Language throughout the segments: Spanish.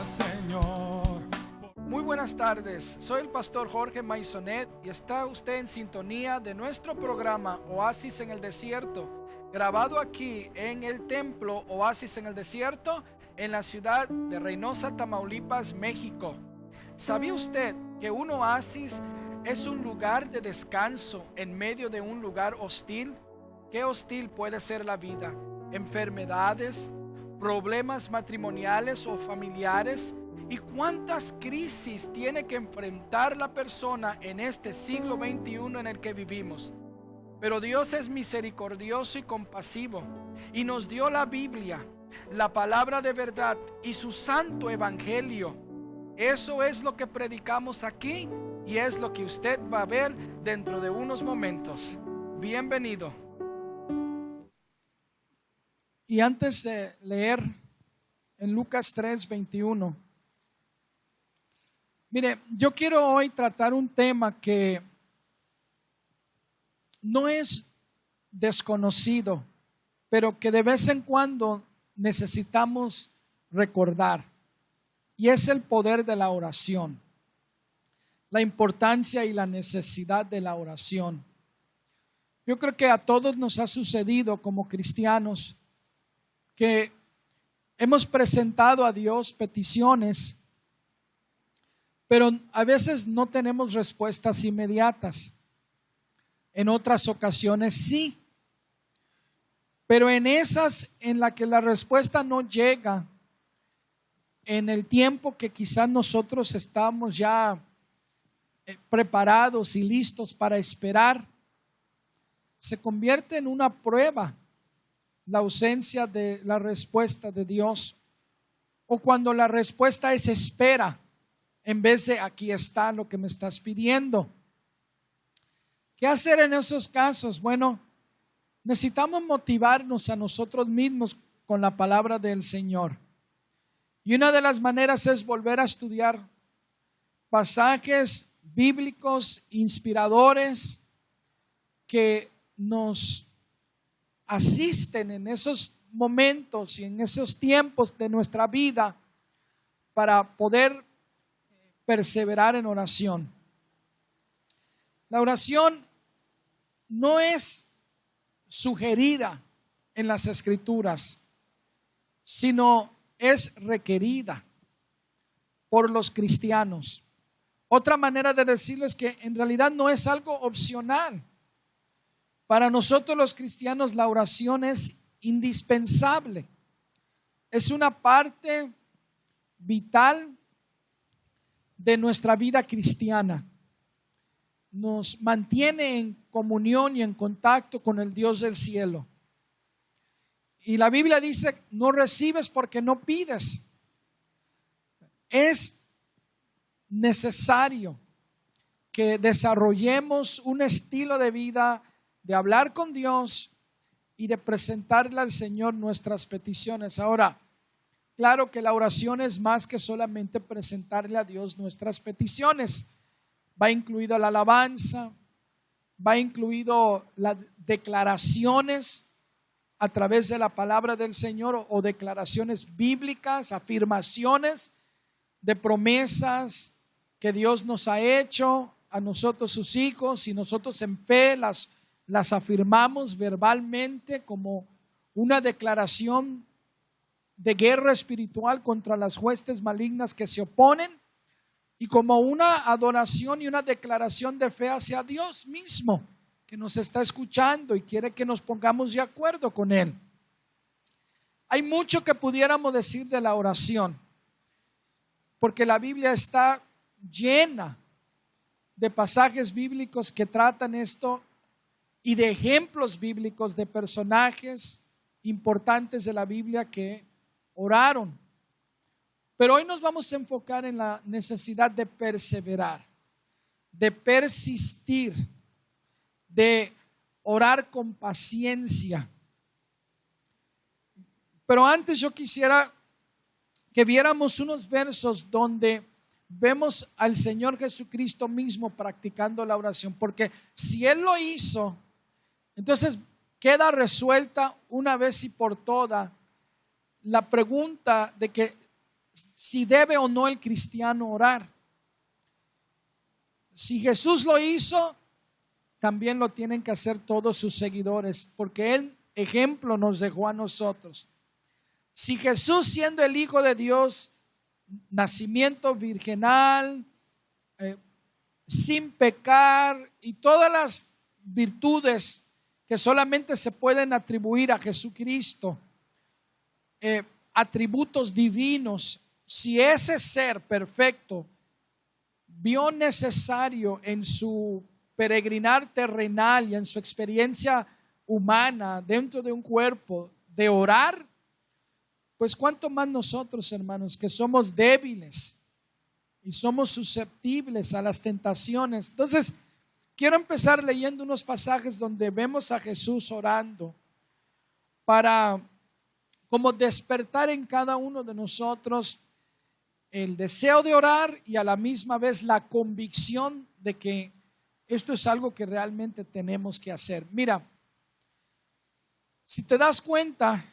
gracias, Señor. Muy buenas tardes, soy el pastor Jorge Maisonet y está usted en sintonía de nuestro programa Oasis en el Desierto, grabado aquí en el templo Oasis en el Desierto, en la ciudad de Reynosa, Tamaulipas, México. ¿Sabía usted que un oasis es un lugar de descanso en medio de un lugar hostil? ¿Qué hostil puede ser la vida? ¿Enfermedades? ¿Problemas matrimoniales o familiares? ¿Y cuántas crisis tiene que enfrentar la persona en este siglo XXI en el que vivimos? Pero Dios es misericordioso y compasivo y nos dio la Biblia, la palabra de verdad y su santo evangelio. Eso es lo que predicamos aquí y es lo que usted va a ver dentro de unos momentos. Bienvenido. Y antes de leer en Lucas 3:21, mire, yo quiero hoy tratar un tema que no es desconocido, pero que de vez en cuando necesitamos recordar, y es el poder de la oración, la importancia y la necesidad de la oración. Yo creo que a todos nos ha sucedido como cristianos que hemos presentado a Dios peticiones, pero a veces no tenemos respuestas inmediatas. En otras ocasiones sí. Pero en esas en las que la respuesta no llega en el tiempo que quizás nosotros estamos ya preparados y listos para esperar, se convierte en una prueba la ausencia de la respuesta de Dios, o cuando la respuesta es espera en vez de aquí está lo que me estás pidiendo. ¿Qué hacer en esos casos? Bueno, necesitamos motivarnos a nosotros mismos con la palabra del Señor. Y una de las maneras es volver a estudiar pasajes bíblicos inspiradores que nos asisten en esos momentos y en esos tiempos de nuestra vida para poder perseverar en oración. La oración no es sugerida en las Escrituras, sino es requerida por los cristianos. Otra manera de decirlo es que en realidad no es algo opcional. Para nosotros los cristianos la oración es indispensable. Es una parte vital de nuestra vida cristiana. Nos mantiene en comunión y en contacto con el Dios del cielo. Y la Biblia dice, no recibes porque no pides. Es necesario que desarrollemos un estilo de vida de hablar con Dios y de presentarle al Señor nuestras peticiones. Ahora, claro que la oración es más que solamente presentarle a Dios nuestras peticiones. Va incluido la alabanza, va incluido las declaraciones a través de la palabra del Señor o declaraciones bíblicas, afirmaciones de promesas que Dios nos ha hecho a nosotros sus hijos, y nosotros en fe las afirmamos verbalmente como una declaración de guerra espiritual contra las huestes malignas que se oponen, y como una adoración y una declaración de fe hacia Dios mismo, que nos está escuchando y quiere que nos pongamos de acuerdo con Él. Hay mucho que pudiéramos decir de la oración, porque la Biblia está llena de pasajes bíblicos que tratan esto y de ejemplos bíblicos de personajes importantes de la Biblia que oraron. Pero hoy nos vamos a enfocar en la necesidad de perseverar, de persistir, de orar con paciencia. Pero antes yo quisiera que viéramos unos versos donde vemos al Señor Jesucristo mismo practicando la oración, porque si Él lo hizo, entonces queda resuelta una vez y por todas la pregunta de que si debe o no el cristiano orar. Si Jesús lo hizo, también lo tienen que hacer todos sus seguidores, porque Él ejemplo nos dejó a nosotros. Si Jesús, siendo el Hijo de Dios, nacimiento virginal, sin pecar y todas las virtudes que solamente se pueden atribuir a Jesucristo, atributos divinos, si ese ser perfecto vio necesario en su peregrinar terrenal y en su experiencia humana dentro de un cuerpo de orar, pues cuánto más nosotros, hermanos, que somos débiles y somos susceptibles a las tentaciones. Entonces, quiero empezar leyendo unos pasajes donde vemos a Jesús orando para como despertar en cada uno de nosotros el deseo de orar y a la misma vez la convicción de que esto es algo que realmente tenemos que hacer. Mira, si te das cuenta,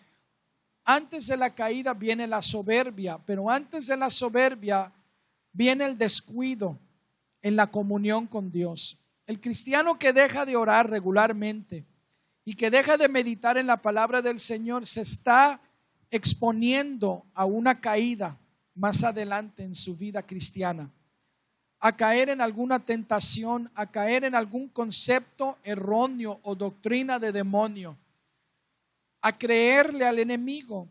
antes de la caída viene la soberbia, pero antes de la soberbia viene el descuido en la comunión con Dios. El cristiano que deja de orar regularmente y que deja de meditar en la palabra del Señor se está exponiendo a una caída más adelante en su vida cristiana, a caer en alguna tentación, a caer en algún concepto erróneo o doctrina de demonio, a creerle al enemigo.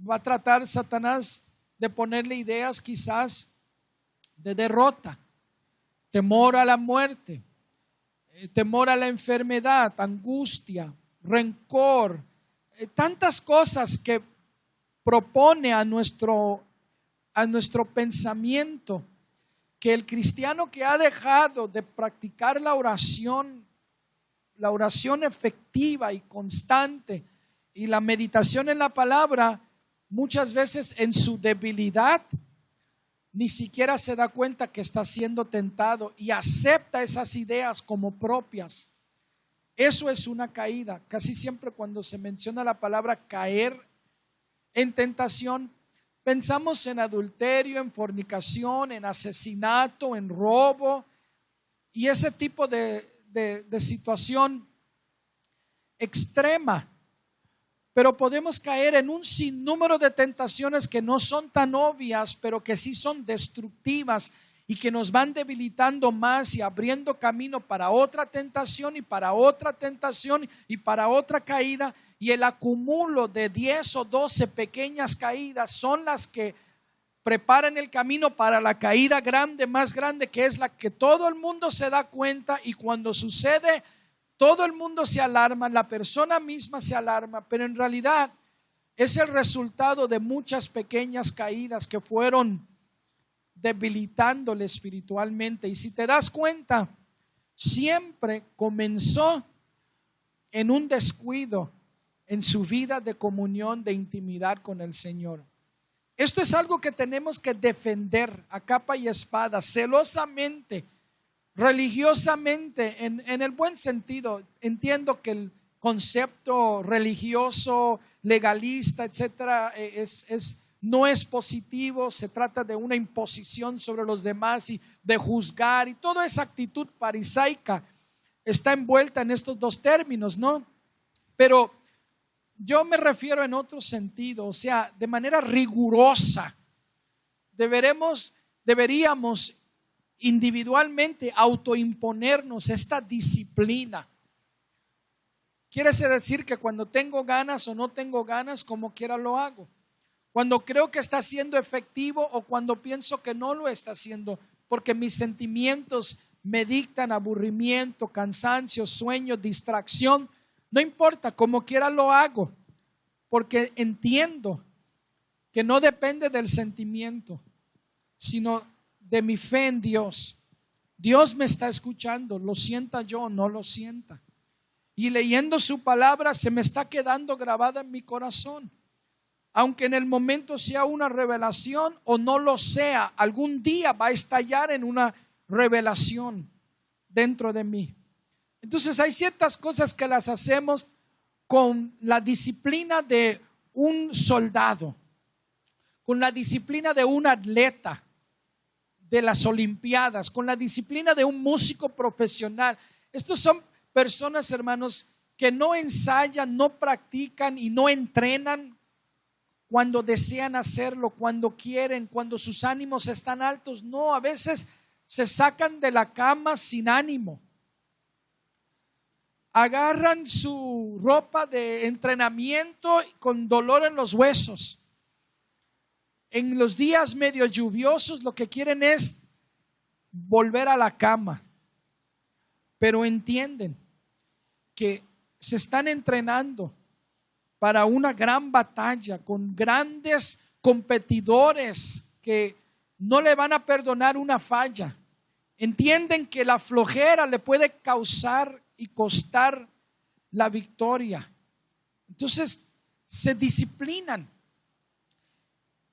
Va a tratar Satanás de ponerle ideas quizás de derrota, temor a la muerte, temor a la enfermedad, angustia, rencor, tantas cosas que propone a nuestro pensamiento, que el cristiano que ha dejado de practicar la oración efectiva y constante y la meditación en la palabra, muchas veces en su debilidad ni siquiera se da cuenta que está siendo tentado y acepta esas ideas como propias. Eso es una caída. Casi siempre cuando se menciona la palabra caer en tentación, pensamos en adulterio, en fornicación, en asesinato, en robo y ese tipo de situación extrema. Pero podemos caer en un sinnúmero de tentaciones que no son tan obvias, pero que sí son destructivas y que nos van debilitando más y abriendo camino para otra tentación y para otra tentación y para otra caída. Y el acumulo de 10 o 12 pequeñas caídas son las que preparan el camino para la caída grande, más grande, que es la que todo el mundo se da cuenta, y cuando sucede todo el mundo se alarma, la persona misma se alarma, pero en realidad es el resultado de muchas pequeñas caídas que fueron debilitándole espiritualmente. Y si te das cuenta, siempre comenzó en un descuido en su vida de comunión, de intimidad con el Señor. Esto es algo que tenemos que defender a capa y espada, celosamente, religiosamente, en el buen sentido. Entiendo que el concepto religioso, legalista, etcétera, no es positivo. Se trata de una imposición sobre los demás y de juzgar, y toda esa actitud farisaica está envuelta en estos dos términos, ¿no? Pero yo me refiero en otro sentido, o sea, de manera rigurosa. Deberíamos individualmente autoimponernos esta disciplina. Quiere decir que cuando tengo ganas o no tengo ganas, como quiera lo hago. Cuando creo que está siendo efectivo o cuando pienso que no lo está haciendo, porque mis sentimientos me dictan aburrimiento, cansancio, sueño, distracción. No importa, como quiera lo hago, porque entiendo que no depende del sentimiento, sino de mi fe en Dios. Dios me está escuchando, lo sienta yo o no lo sienta. Y leyendo su palabra se me está quedando grabada en mi corazón. Aunque en el momento sea una revelación o no lo sea, algún día va a estallar en una revelación dentro de mí. Entonces hay ciertas cosas que las hacemos con la disciplina de un soldado, con la disciplina de un atleta de las Olimpiadas, con la disciplina de un músico profesional. Estos son personas, hermanos, que no ensayan, no practican y no entrenan cuando desean hacerlo, cuando quieren, cuando sus ánimos están altos. No, a veces se sacan de la cama sin ánimo. Agarran su ropa de entrenamiento con dolor en los huesos. En los días medio lluviosos lo que quieren es volver a la cama. Pero entienden que se están entrenando para una gran batalla con grandes competidores que no le van a perdonar una falla. Entienden que la flojera le puede causar y costar la victoria. Entonces se disciplinan.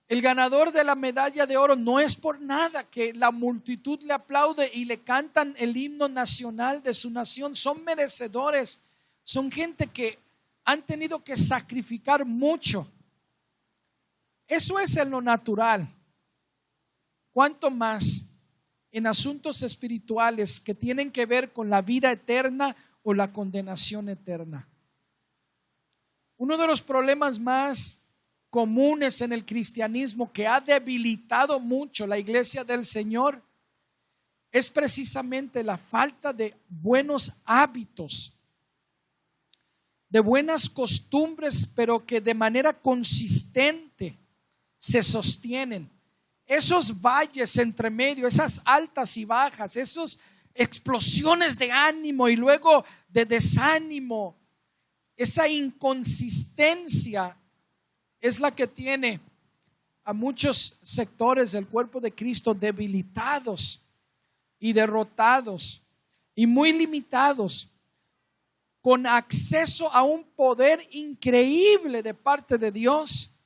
El ganador de la medalla de oro no es por nada que la multitud le aplaude y le cantan el himno nacional de su nación. Son merecedores, son gente que han tenido que sacrificar mucho. Eso es en lo natural. ¿Cuánto más en asuntos espirituales que tienen que ver con la vida eterna o la condenación eterna? Uno de los problemas más comunes en el cristianismo que ha debilitado mucho la iglesia del Señor es precisamente la falta de buenos hábitos, de buenas costumbres, pero que de manera consistente se sostienen. Esos valles entre medio, esas altas y bajas, esas explosiones de ánimo y luego de desánimo, esa inconsistencia es la que tiene a muchos sectores del cuerpo de Cristo debilitados y derrotados y muy limitados, con acceso a un poder increíble de parte de Dios,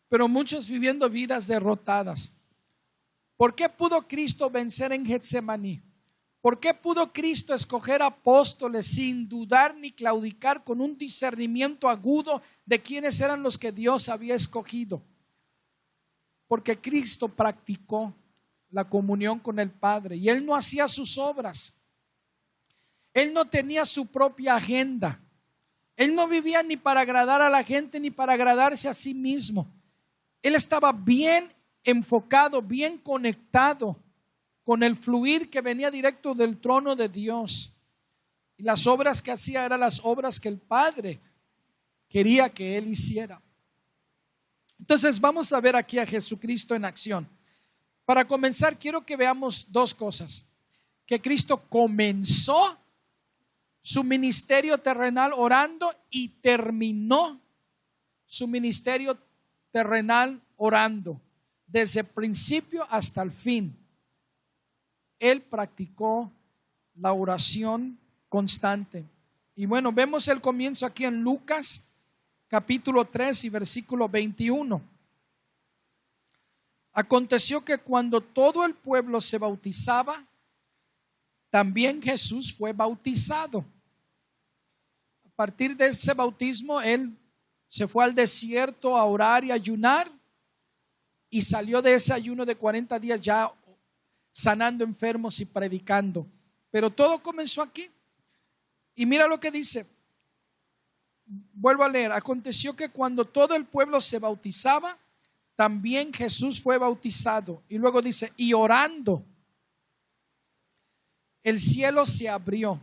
pero muchos viviendo vidas derrotadas. ¿Por qué pudo Cristo vencer en Getsemaní? ¿Por qué pudo Cristo escoger apóstoles sin dudar ni claudicar, con un discernimiento agudo de quiénes eran los que Dios había escogido? Porque Cristo practicó la comunión con el Padre y Él no hacía sus obras. Él no tenía su propia agenda. Él no vivía ni para agradar a la gente ni para agradarse a sí mismo. Él estaba bien enfocado, bien conectado con el fluir que venía directo del trono de Dios. Y las obras que hacía eran las obras que el Padre quería que Él hiciera. Entonces vamos a ver aquí a Jesucristo en acción. Para comenzar, quiero que veamos dos cosas. Que Cristo comenzó su ministerio terrenal orando y terminó su ministerio terrenal orando. Desde el principio hasta el fin. Él practicó la oración constante. Y bueno, vemos el comienzo aquí en Lucas capítulo 3 y versículo 21. Aconteció que cuando todo el pueblo se bautizaba, también Jesús fue bautizado. A partir de ese bautismo, Él se fue al desierto a orar y ayunar y salió de ese ayuno de 40 días ya sanando enfermos y predicando. Pero todo comenzó aquí. Y mira lo que dice. Vuelvo a leer. Aconteció que cuando todo el pueblo se bautizaba, también Jesús fue bautizado. Y luego dice, y orando, el cielo se abrió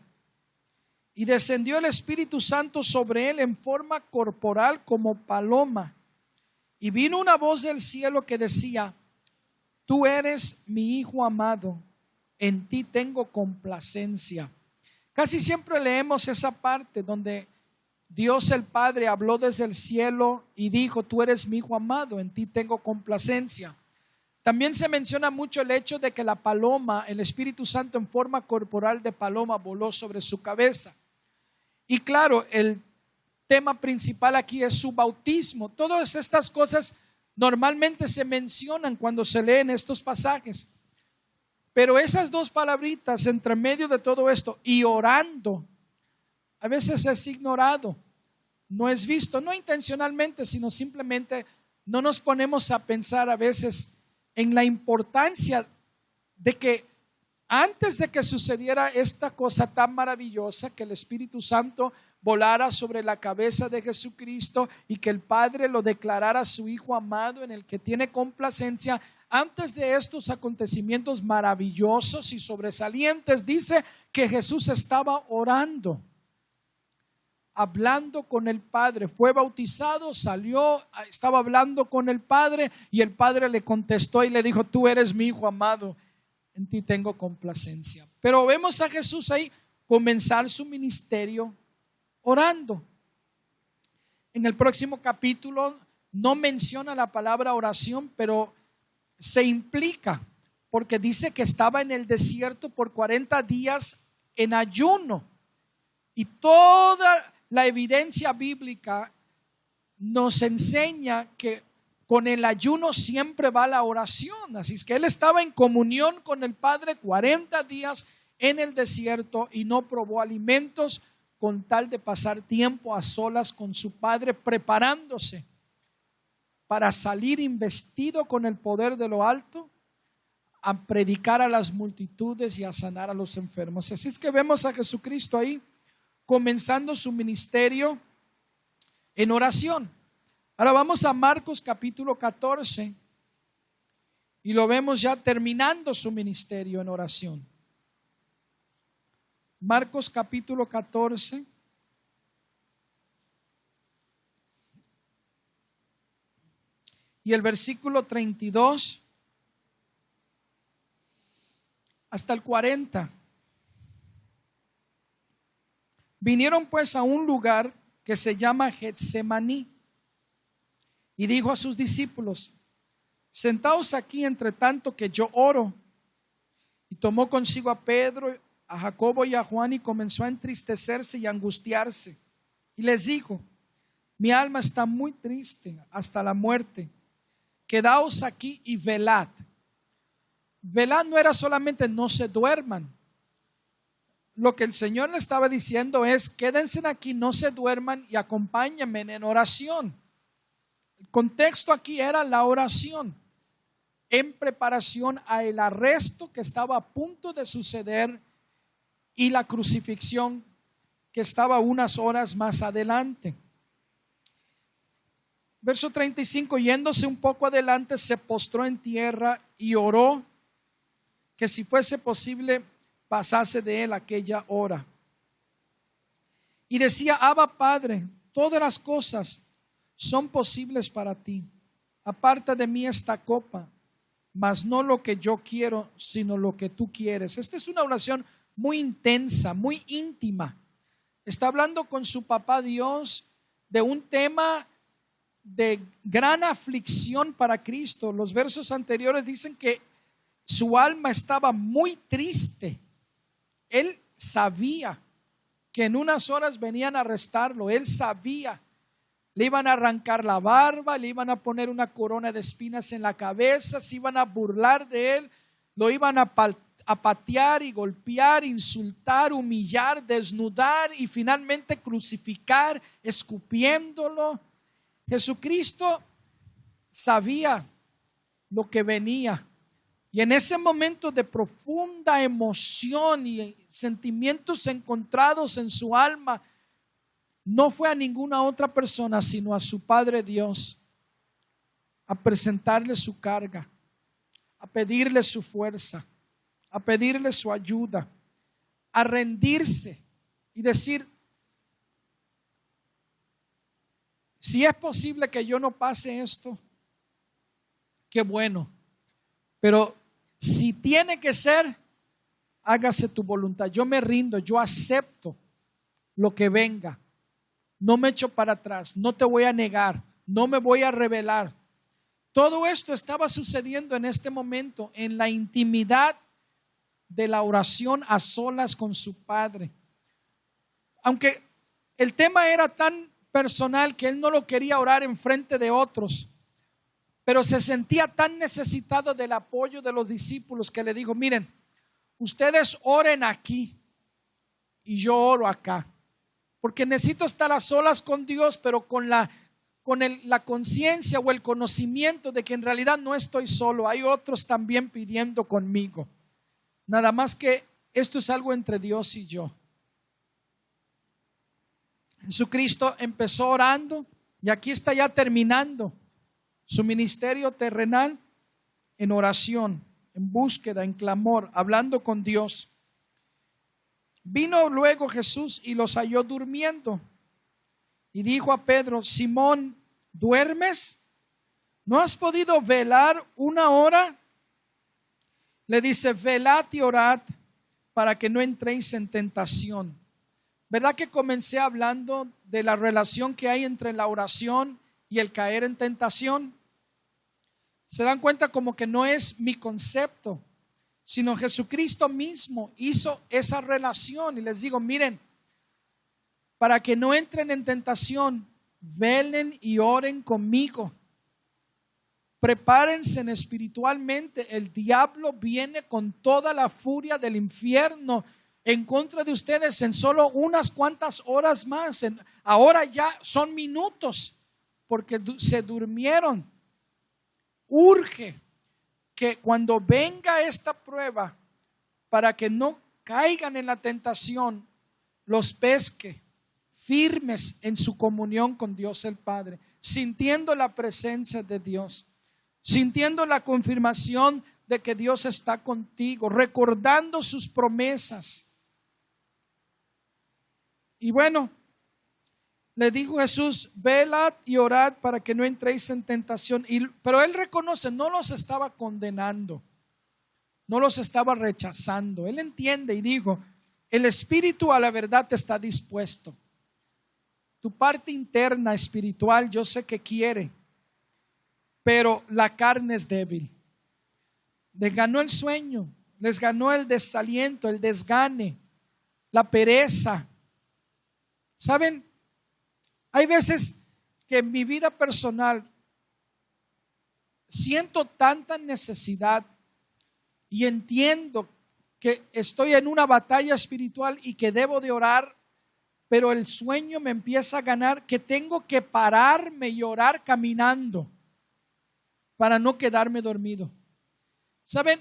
y descendió el Espíritu Santo sobre él en forma corporal como paloma. Y vino una voz del cielo que decía, tú eres mi Hijo amado, en ti tengo complacencia. Casi siempre leemos esa parte donde Dios el Padre habló desde el cielo y dijo, tú eres mi Hijo amado, en ti tengo complacencia. También se menciona mucho el hecho de que la paloma, el Espíritu Santo en forma corporal de paloma voló sobre su cabeza. Y claro, el tema principal aquí es su bautismo. Todas estas cosas normalmente se mencionan cuando se leen estos pasajes. Pero esas dos palabritas entre medio de todo esto y orando, a veces es ignorado, no es visto, no intencionalmente, sino simplemente no nos ponemos a pensar a veces en la importancia de que antes de que sucediera esta cosa tan maravillosa, que el Espíritu Santo volara sobre la cabeza de Jesucristo y que el Padre lo declarara su Hijo amado en el que tiene complacencia, antes de estos acontecimientos maravillosos y sobresalientes, dice que Jesús estaba orando, hablando con el Padre. Fue bautizado, salió, estaba hablando con el Padre y el Padre le contestó y le dijo: tú eres mi Hijo amado, en ti tengo complacencia. Pero vemos a Jesús ahí comenzar su ministerio orando. En el próximo capítulo no menciona la palabra oración, pero se implica, porque dice que estaba en el desierto por 40 días en ayuno. Y toda la evidencia bíblica nos enseña que con el ayuno siempre va la oración. Así es que él estaba en comunión con el Padre 40 días en el desierto y no probó alimentos, con tal de pasar tiempo a solas con su Padre, preparándose para salir investido con el poder de lo alto, a predicar a las multitudes y a sanar a los enfermos. Así es que vemos a Jesucristo ahí comenzando su ministerio en oración. Ahora vamos a Marcos capítulo 14 y lo vemos ya terminando su ministerio en oración. Marcos capítulo 14. Y el versículo 32 hasta el 40. Vinieron pues a un lugar que se llama Getsemaní y dijo a sus discípulos: sentaos aquí entre tanto que yo oro. Y tomó consigo a Pedro, a Jacobo y a Juan y comenzó a entristecerse y a angustiarse. Y les dijo: mi alma está muy triste hasta la muerte. Quedaos aquí y velad. Velad no era solamente no se duerman. Lo que el Señor le estaba diciendo es: quédense aquí, no se duerman y acompáñenme en oración. El contexto aquí era la oración en preparación a el arresto que estaba a punto de suceder y la crucifixión que estaba unas horas más adelante. Verso 35, yéndose un poco adelante, se postró en tierra y oró que si fuese posible pasase de él aquella hora. Y decía: Abba, Padre, todas las cosas son posibles para ti. Aparta de mí esta copa, mas no lo que yo quiero, sino lo que tú quieres. Esta es una oración muy intensa, muy íntima. Está hablando con su papá Dios de un tema de gran aflicción para Cristo. Los versos anteriores dicen que su alma estaba muy triste. Él sabía que en unas horas venían a arrestarlo. Él sabía, le iban a arrancar la barba, le iban a poner una corona de espinas en la cabeza, se iban a burlar de él, lo iban a patear y golpear, insultar, humillar, desnudar y finalmente crucificar, escupiéndolo. Jesucristo sabía lo que venía, y en ese momento de profunda emoción y sentimientos encontrados en su alma, no fue a ninguna otra persona sino a su Padre Dios a presentarle su carga, a pedirle su fuerza, a pedirle su ayuda, a rendirse y decir: si es posible que yo no pase esto, qué bueno, pero si tiene que ser, hágase tu voluntad. Yo me rindo, yo acepto lo que venga, no me echo para atrás, no te voy a negar, no me voy a rebelar. Todo esto estaba sucediendo en este momento, en la intimidad de la oración a solas con su Padre. Aunque el tema era tan personal que él no lo quería orar en frente de otros, pero se sentía tan necesitado del apoyo de los discípulos que le dijo: miren, ustedes oren aquí y yo oro acá, porque necesito estar a solas con Dios, pero con la con la conciencia o el conocimiento de que en realidad no estoy solo, hay otros también pidiendo conmigo. Nada más que esto es algo entre Dios y yo. Jesucristo empezó orando y aquí está ya terminando su ministerio terrenal en oración, en búsqueda, en clamor, hablando con Dios. Vino luego Jesús y los halló durmiendo y dijo a Pedro: Simón, ¿duermes? ¿No has podido velar una hora? Le dice: velad y orad para que no entréis en tentación. ¿Verdad que comencé hablando de la relación que hay entre la oración y el caer en tentación? Se dan cuenta como que no es mi concepto, sino Jesucristo mismo hizo esa relación. Y les digo, miren, para que no entren en tentación, velen y oren conmigo. Prepárense espiritualmente. El diablo viene con toda la furia del infierno en contra de ustedes en solo unas cuantas horas más. Ahora ya son minutos porque se durmieron. Urge que cuando venga esta prueba, para que no caigan en la tentación, los pesque firmes en su comunión con Dios el Padre, sintiendo la presencia de Dios, sintiendo la confirmación de que Dios está contigo, recordando sus promesas. Y bueno, le dijo Jesús: velad y orad para que no entréis en tentación. Pero él reconoce, no los estaba condenando, no los estaba rechazando. Él entiende y dijo: el espíritu a la verdad está dispuesto. Tu parte interna espiritual yo sé que quiere, pero la carne es débil. Les ganó el sueño, les ganó el desaliento, el desgane, la pereza. ¿Saben? Hay veces que en mi vida personal siento tanta necesidad y entiendo que estoy en una batalla espiritual y que debo de orar, pero el sueño me empieza a ganar, que tengo que pararme y orar caminando para no quedarme dormido. ¿Saben?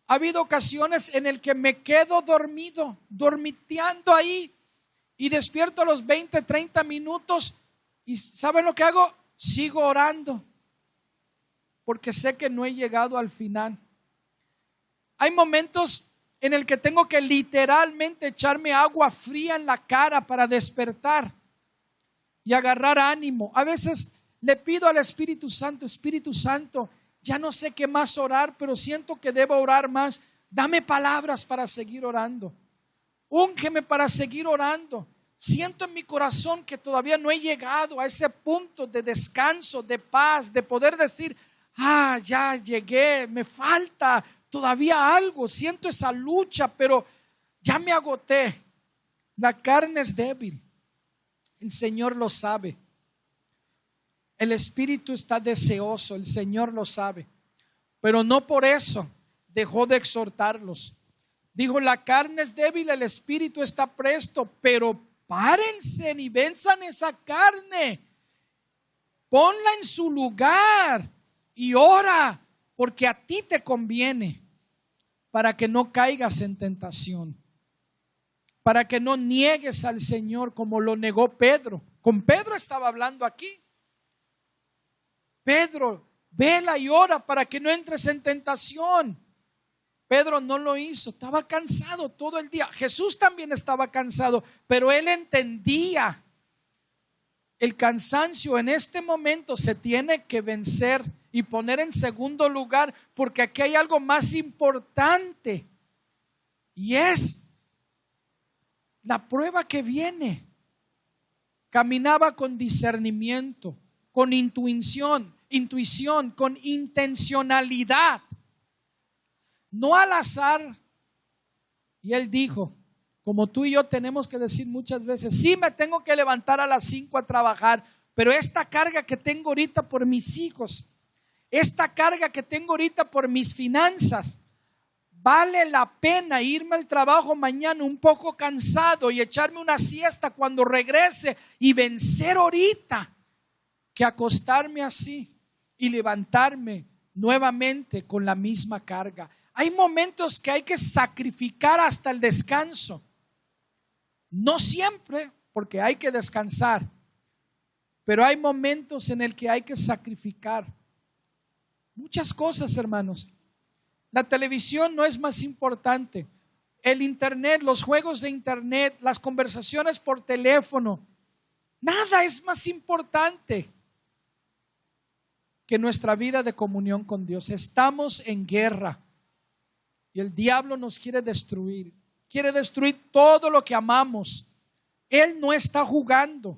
Ha habido ocasiones en el que me quedo dormido, dormiteando ahí, y despierto a los 20, 30 minutos y ¿saben lo que hago? Sigo orando porque sé que no he llegado al final. Hay momentos en el que tengo que literalmente echarme agua fría en la cara para despertar y agarrar ánimo. A veces le pido al Espíritu Santo: Espíritu Santo, ya no sé qué más orar, pero siento que debo orar más. Dame palabras para seguir orando. Úngeme para seguir orando. Siento en mi corazón que todavía no he llegado a ese punto de descanso, de paz, de poder decir: ya llegué, me falta todavía algo. Siento esa lucha, pero ya me agoté. La carne es débil. El Señor lo sabe. El espíritu está deseoso, el Señor lo sabe. Pero no por eso dejó de exhortarlos. Dijo: la carne es débil, el espíritu está presto, pero párense y venzan esa carne. Ponla en su lugar y ora, porque a ti te conviene, para que no caigas en tentación, para que no niegues al Señor como lo negó Pedro. Con Pedro estaba hablando aquí. Pedro, vela y ora para que no entres en tentación. Pedro no lo hizo, estaba cansado todo el día. Jesús también estaba cansado, pero él entendía: el cansancio en este momento se tiene que vencer y poner en segundo lugar, porque aquí hay algo más importante, y es la prueba que viene. Caminaba con discernimiento, con intuición, con intencionalidad, no al azar. Y él dijo, como tú y yo tenemos que decir muchas veces: sí, me tengo que levantar a las 5 a trabajar, pero esta carga que tengo ahorita por mis hijos, esta carga que tengo ahorita por mis finanzas, vale la pena irme al trabajo mañana un poco cansado y echarme una siesta cuando regrese y vencer ahorita que acostarme así y levantarme nuevamente con la misma carga. Hay momentos que hay que sacrificar hasta el descanso. No siempre, porque hay que descansar, pero hay momentos en el que hay que sacrificar muchas cosas, hermanos. La televisión no es más importante. El internet, los juegos de internet, las conversaciones por teléfono, nada es más importante que nuestra vida de comunión con Dios. Estamos en guerra y el diablo nos quiere destruir todo lo que amamos. Él no está jugando.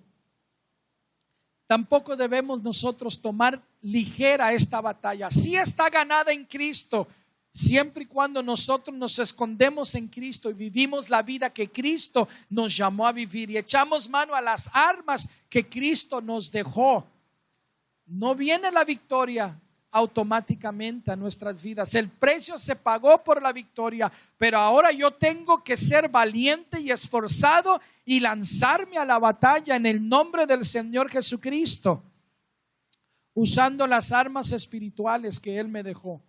Tampoco debemos nosotros tomar ligera esta batalla. Sí está ganada en Cristo, siempre y cuando nosotros nos escondemos en Cristo y vivimos la vida que Cristo nos llamó a vivir y echamos mano a las armas que Cristo nos dejó. No viene la victoria automáticamente a nuestras vidas. El precio se pagó por la victoria, pero ahora yo tengo que ser valiente y esforzado y lanzarme a la batalla en el nombre del Señor Jesucristo, usando las armas espirituales que Él me dejó.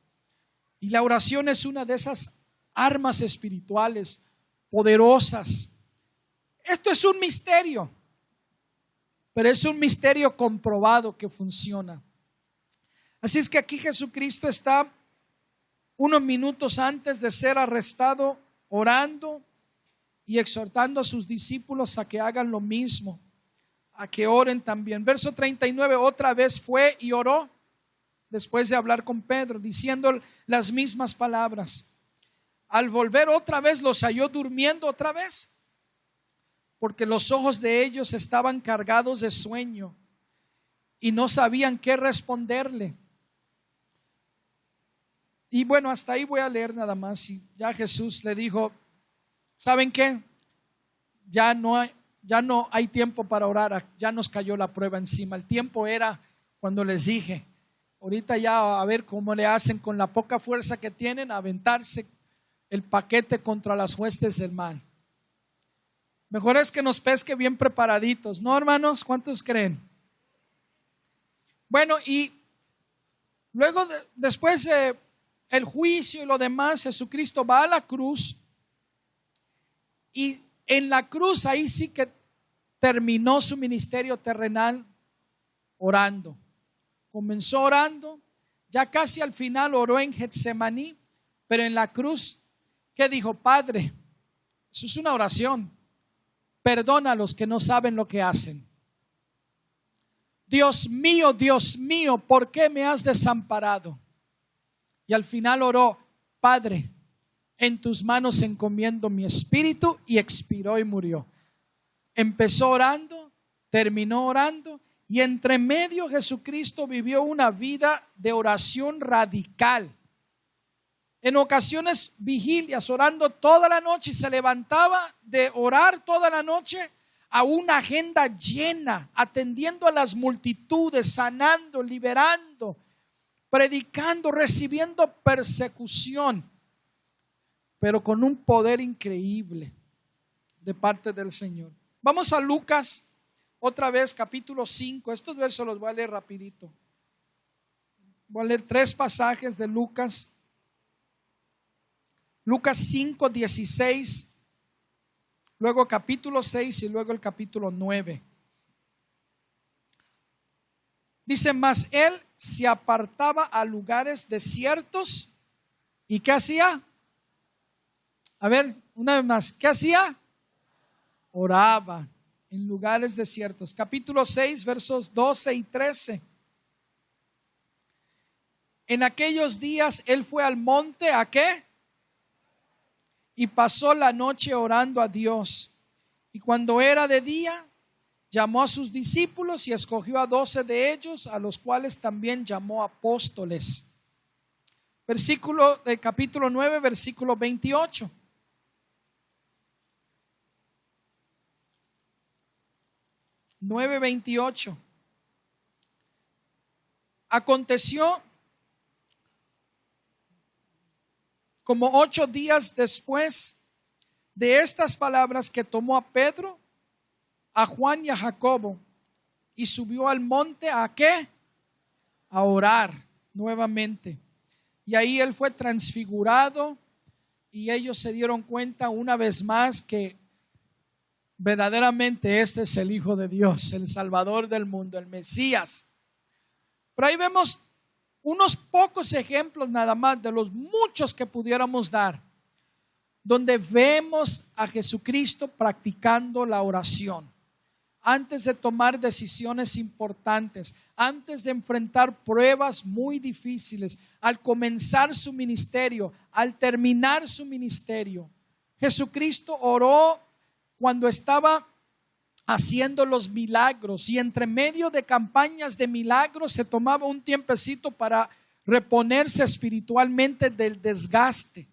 Y la oración es una de esas armas espirituales poderosas. Esto es un misterio, pero es un misterio comprobado que funciona. Así es que aquí Jesucristo está unos minutos antes de ser arrestado, orando y exhortando a sus discípulos a que hagan lo mismo, a que oren también. Verso 39, otra vez fue y oró después de hablar con Pedro, diciendo las mismas palabras. Al volver otra vez los halló durmiendo otra vez, porque los ojos de ellos estaban cargados de sueño y no sabían qué responderle. Y bueno, hasta ahí voy a leer nada más. Y ya Jesús le dijo: ¿saben qué? Ya no hay tiempo para orar, ya nos cayó la prueba encima. El tiempo era cuando les dije, ahorita ya a ver cómo le hacen con la poca fuerza que tienen, a aventarse el paquete contra las huestes del mal. Mejor es que nos pesque bien preparaditos, ¿no, hermanos? ¿Cuántos creen? Bueno, y luego después el juicio y lo demás, Jesucristo va a la cruz, y en la cruz ahí sí que terminó su ministerio terrenal orando. Comenzó orando, ya casi al final oró en Getsemaní, pero en la cruz, ¿qué dijo? Padre, eso es una oración, perdona a los que no saben lo que hacen. Dios mío, ¿por qué me has desamparado? Y al final oró: Padre, en tus manos encomiendo mi espíritu, y expiró y murió. Empezó orando, terminó orando, y entre medio Jesucristo vivió una vida de oración radical. En ocasiones vigilias, orando toda la noche, y se levantaba de orar toda la noche a una agenda llena, atendiendo a las multitudes, sanando, liberando, predicando, recibiendo persecución, pero con un poder increíble de parte del Señor. Vamos a Lucas, otra vez, capítulo 5. Estos versos los voy a leer rapidito. Voy a leer 3 pasajes de Lucas. Lucas 5, 16, luego capítulo 6 y luego el capítulo 9. Dice: mas él se apartaba a lugares desiertos. ¿Y qué hacía? A ver, una vez más, ¿qué hacía? Oraba en lugares desiertos. Capítulo 6, versos 12 y 13. En aquellos días él fue al monte, ¿a qué? Y pasó la noche orando a Dios. Y cuando era de día, llamó a sus discípulos y escogió a 12 de ellos, a los cuales también llamó apóstoles. Versículo del capítulo 9, versículo 28. Aconteció como 8 días después de estas palabras que tomó a Pedro, a Juan y a Jacobo y subió al monte ¿a qué? A orar nuevamente. Y ahí él fue transfigurado y ellos se dieron cuenta una vez más que verdaderamente este es el Hijo de Dios, el Salvador del mundo, el Mesías. Pero ahí vemos unos pocos ejemplos nada más de los muchos que pudiéramos dar, donde vemos a Jesucristo practicando la oración. Antes de tomar decisiones importantes, antes de enfrentar pruebas muy difíciles, al comenzar su ministerio, al terminar su ministerio, Jesucristo oró cuando estaba haciendo los milagros, y entre medio de campañas de milagros se tomaba un tiempecito para reponerse espiritualmente del desgaste.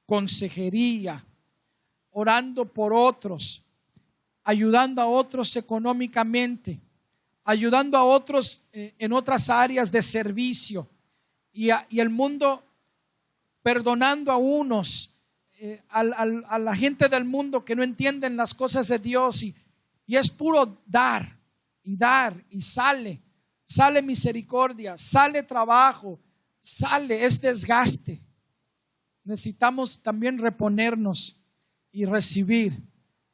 Consejería, orando por otros, ayudando a otros económicamente, ayudando a otros en otras áreas de servicio, y el mundo perdonando a unos, a la gente del mundo que no entienden las cosas de Dios, y es puro dar y sale misericordia, sale trabajo, es desgaste. Necesitamos también reponernos y recibir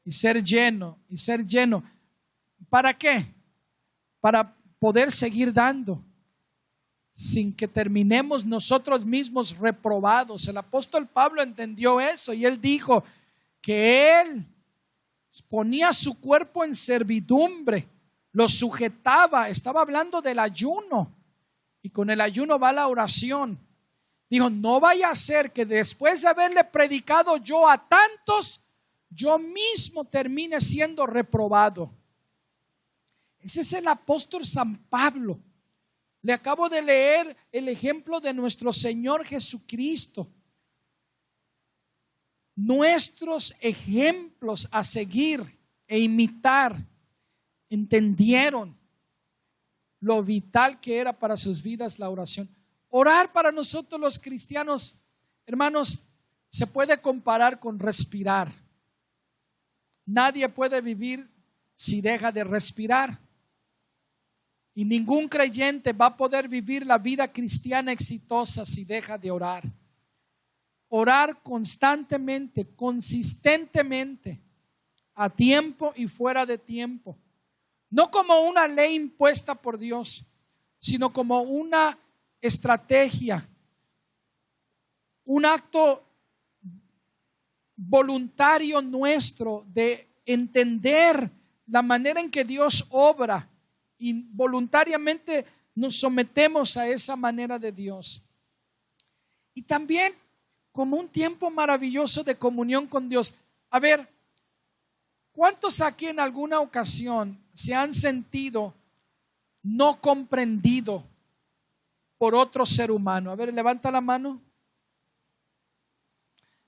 y ser lleno. ¿Para qué? Para poder seguir dando sin que terminemos nosotros mismos reprobados. El apóstol Pablo entendió eso y él dijo que él ponía su cuerpo en servidumbre, lo sujetaba. Estaba hablando del ayuno, y con el ayuno va la oración. Dijo, no vaya a ser que después de haberle predicado yo a tantos, yo mismo termine siendo reprobado. Ese es el apóstol San Pablo. Le acabo de leer el ejemplo de nuestro Señor Jesucristo. Nuestros ejemplos a seguir e imitar entendieron lo vital que era para sus vidas la oración. Orar para nosotros los cristianos, hermanos, se puede comparar con respirar. Nadie puede vivir si deja de respirar. Y ningún creyente va a poder vivir la vida cristiana exitosa si deja de orar. Orar constantemente, consistentemente, a tiempo y fuera de tiempo. No como una ley impuesta por Dios, sino como una estrategia, un acto voluntario nuestro de entender la manera en que Dios obra, y voluntariamente nos sometemos a esa manera de Dios. Y también como un tiempo maravilloso de comunión con Dios. A ver, ¿cuántos aquí en alguna ocasión se han sentido no comprendido por otro ser humano? A ver, levanta la mano.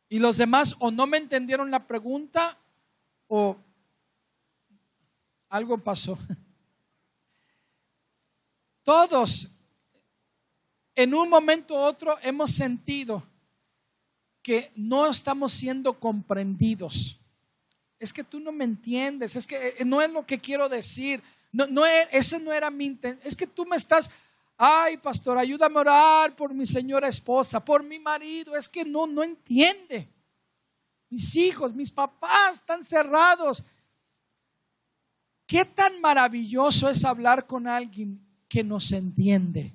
Y los demás o no me entendieron la pregunta o algo pasó. Todos en un momento u otro hemos sentido que no estamos siendo comprendidos. Es que tú no me entiendes, es que no es lo que quiero decir, ese no era mi intención, es que tú me estás, ay pastor, ayúdame a orar por mi señora esposa, por mi marido, es que no entiende. Mis hijos, mis papás están cerrados. ¿Qué tan maravilloso es hablar con alguien que nos entiende?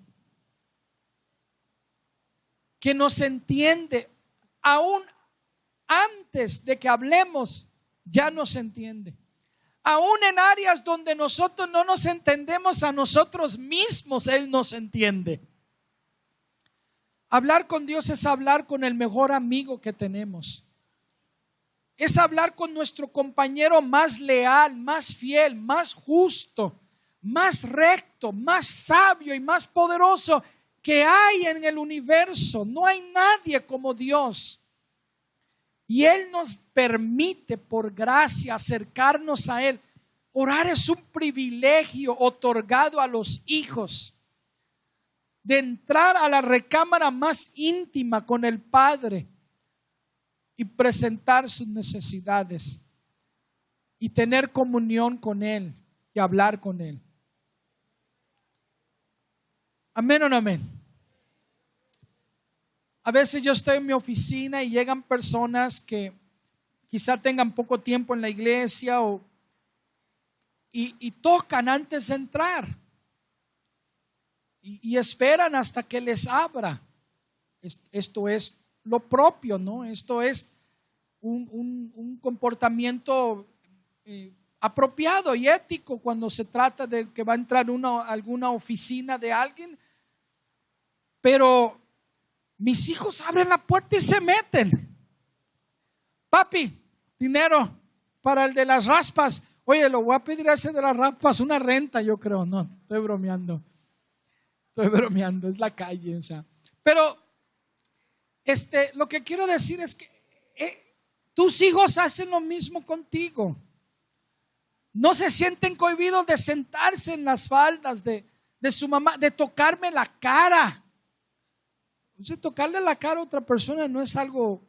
Que nos entiende aún antes de que hablemos, ya nos entiende. Aún en áreas donde nosotros no nos entendemos a nosotros mismos, Él nos entiende. Hablar con Dios es hablar con el mejor amigo que tenemos. Es hablar con nuestro compañero más leal, más fiel, más justo, más recto, más sabio y más poderoso que hay en el universo. No hay nadie como Dios. Y Él nos permite por gracia acercarnos a Él. Orar es un privilegio otorgado a los hijos, de entrar a la recámara más íntima con el Padre y presentar sus necesidades y tener comunión con Él. y hablar con Él. ¿Amén o no amén? A veces yo estoy en mi oficina y llegan personas que quizá tengan poco tiempo en la iglesia y tocan antes de entrar y esperan hasta que les abra. Esto es lo propio, ¿no? Esto es un comportamiento apropiado y ético cuando se trata de que va a entrar a alguna oficina de alguien. Pero mis hijos abren la puerta y se meten. Papi, dinero para el de las raspas. Oye, lo voy a pedir a ese de las raspas una renta, yo creo. No, estoy bromeando. Es la calle, o sea. Pero lo que quiero decir es que tus hijos hacen lo mismo contigo. No se sienten cohibidos de sentarse en las faldas de su mamá, de tocarme la cara. Entonces, tocarle la cara a otra persona no es algo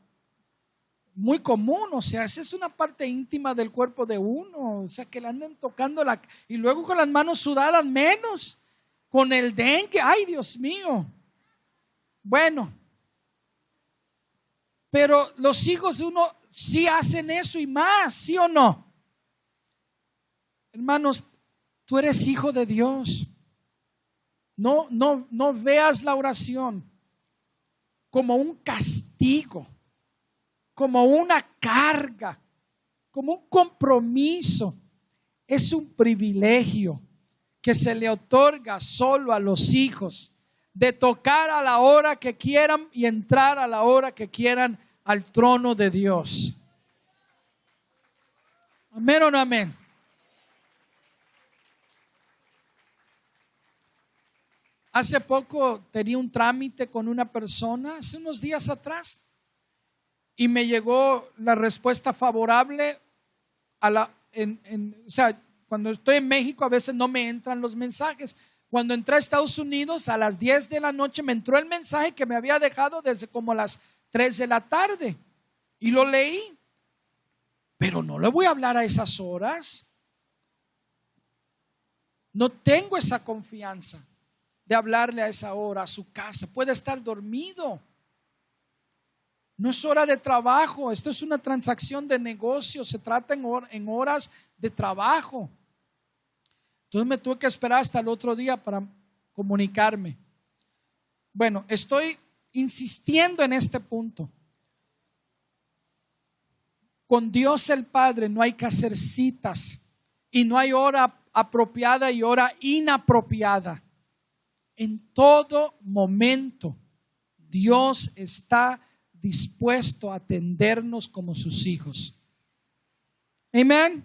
muy común, o sea, esa es una parte íntima del cuerpo de uno, o sea, que le anden tocando y luego con las manos sudadas menos, con el dengue, ay Dios mío. Bueno, pero los hijos de uno sí hacen eso y más, ¿sí o no? Hermanos, tú eres hijo de Dios. No veas la oración como un castigo, como una carga, como un compromiso. Es un privilegio que se le otorga solo a los hijos, de tocar a la hora que quieran y entrar a la hora que quieran al trono de Dios. ¿Amén o no amén? Hace poco tenía un trámite con una persona, hace unos días atrás, y me llegó la respuesta favorable o sea, cuando estoy en México a veces no me entran los mensajes. Cuando entré a Estados Unidos a las 10 de la noche me entró el mensaje que me había dejado desde como las 3 de la tarde y lo leí, pero no le voy a hablar a esas horas. No tengo esa confianza de hablarle a esa hora a su casa. Puede estar dormido. No es hora de trabajo. Esto es una transacción de negocio. Se trata en horas de trabajo. Entonces me tuve que esperar hasta el otro día para comunicarme. Bueno, estoy insistiendo en este punto. Con Dios el Padre no hay que hacer citas y no hay hora apropiada y hora inapropiada. En todo momento Dios está dispuesto a atendernos como sus hijos. Amén.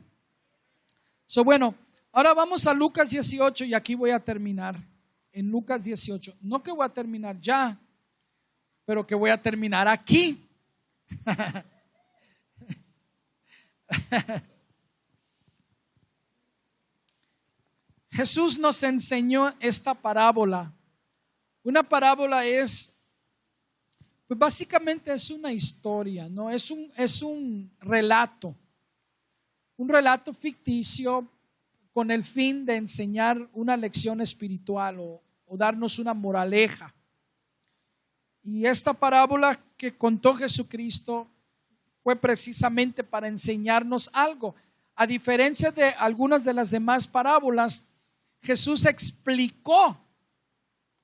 Bueno, ahora vamos a Lucas 18 y aquí voy a terminar. En Lucas 18, no que voy a terminar ya, pero que voy a terminar aquí. Jesús nos enseñó esta parábola. Una parábola pues básicamente es una historia, ¿no? Es un relato ficticio con el fin de enseñar una lección espiritual o darnos una moraleja. Y esta parábola que contó Jesucristo fue precisamente para enseñarnos algo. A diferencia de algunas de las demás parábolas, Jesús explicó,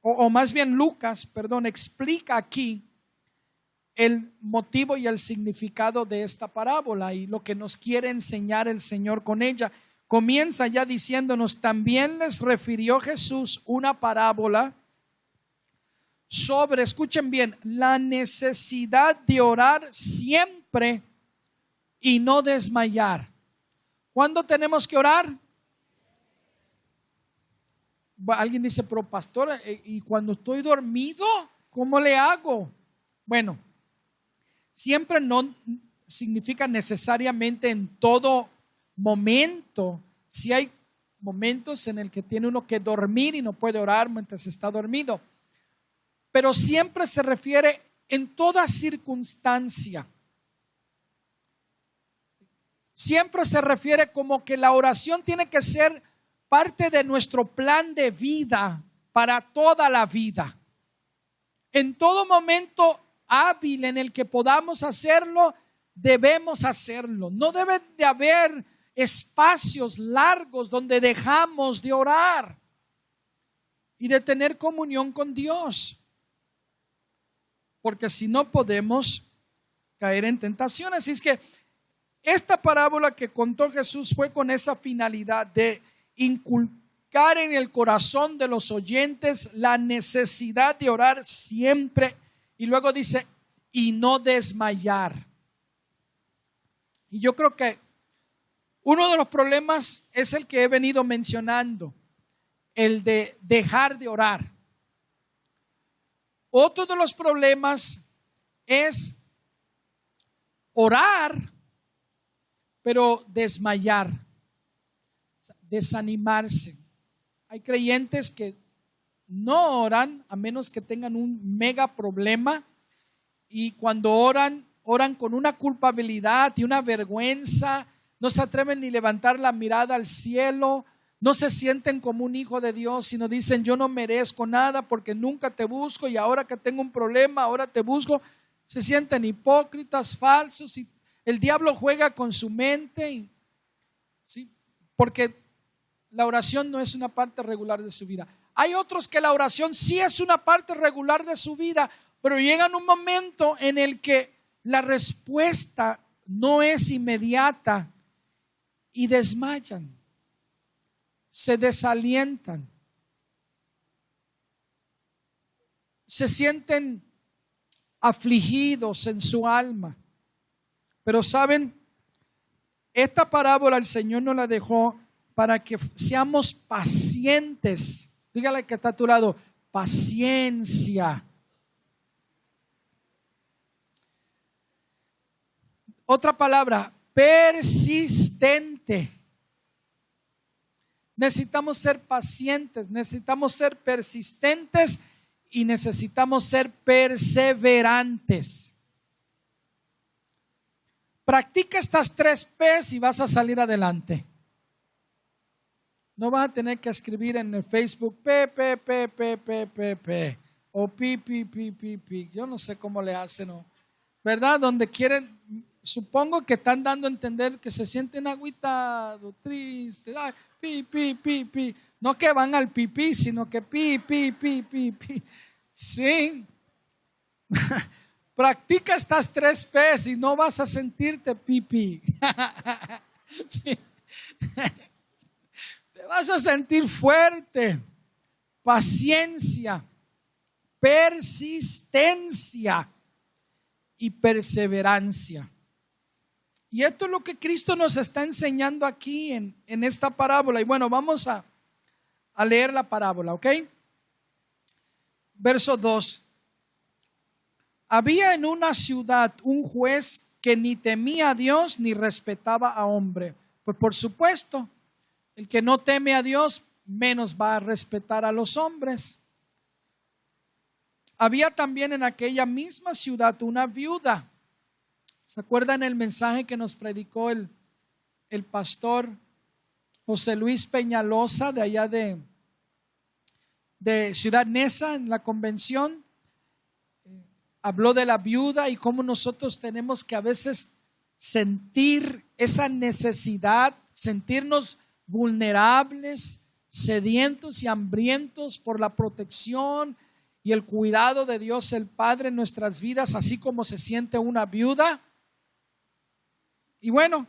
o más bien Lucas, explica aquí el motivo y el significado de esta parábola y lo que nos quiere enseñar el Señor con ella. Comienza ya diciéndonos: también les refirió Jesús una parábola sobre, escuchen bien, la necesidad de orar siempre y no desmayar. ¿Cuándo tenemos que orar? Alguien dice: pero pastor, ¿y cuando estoy dormido? ¿Cómo le hago? Bueno, siempre no significa necesariamente en todo momento. Si hay momentos en el que tiene uno que dormir y no puede orar mientras está dormido, pero siempre se refiere en toda circunstancia. Siempre se refiere como que la oración tiene que ser parte de nuestro plan de vida para toda la vida. En todo momento hábil en el que podamos hacerlo, debemos hacerlo. No debe de haber espacios largos donde dejamos de orar y de tener comunión con Dios, porque si no podemos caer en tentación. Así es que esta parábola que contó Jesús fue con esa finalidad de inculcar en el corazón de los oyentes la necesidad de orar siempre. Y luego dice, y no desmayar. Y yo creo que uno de los problemas es el que he venido mencionando, el de dejar de orar. Otro de los problemas es orar, pero desmayar, desanimarse. Hay creyentes que no oran a menos que tengan un mega problema, y cuando oran con una culpabilidad y una vergüenza, no se atreven ni levantar la mirada al cielo, no se sienten como un hijo de Dios, sino dicen, yo no merezco nada porque nunca te busco y ahora que tengo un problema, ahora te busco. Se sienten hipócritas, falsos, y el diablo juega con su mente, ¿sí? Porque la oración no es una parte regular de su vida. Hay otros que la oración sí es una parte regular de su vida, pero llegan un momento en el que la respuesta no es inmediata y desmayan, se desalientan, se sienten afligidos en su alma. Pero saben, esta parábola el Señor nos la dejó para que seamos pacientes. Dígale que está a tu lado, paciencia. Otra palabra, persistente. Necesitamos ser pacientes, necesitamos ser persistentes y necesitamos ser perseverantes. Practica estas 3 P's y vas a salir adelante. No vas a tener que escribir en el Facebook P o pi. Yo no sé cómo le hacen, ¿no? ¿Verdad? Donde quieren, supongo que están dando a entender que se sienten agüitados, tristes, ay, pi. No que van al pipí, sino que pi. Sí. Practica estas 3 P's y no vas a sentirte pipi. Sí. Te vas a sentir fuerte. Paciencia, persistencia y perseverancia. Y esto es lo que Cristo nos está enseñando aquí en esta parábola. Y bueno, vamos a leer la parábola, ¿ok? Verso 2. Había en una ciudad un juez que ni temía a Dios ni respetaba a hombre. Pues por supuesto, el que no teme a Dios menos va a respetar a los hombres. Había también en aquella misma ciudad una viuda. ¿Se acuerdan el mensaje que nos predicó el pastor José Luis Peñalosa de allá de Ciudad Neza en la convención? Habló de la viuda y cómo nosotros tenemos que a veces sentir esa necesidad, sentirnos vulnerables, sedientos y hambrientos por la protección y el cuidado de Dios el Padre en nuestras vidas, así como se siente una viuda. Y bueno,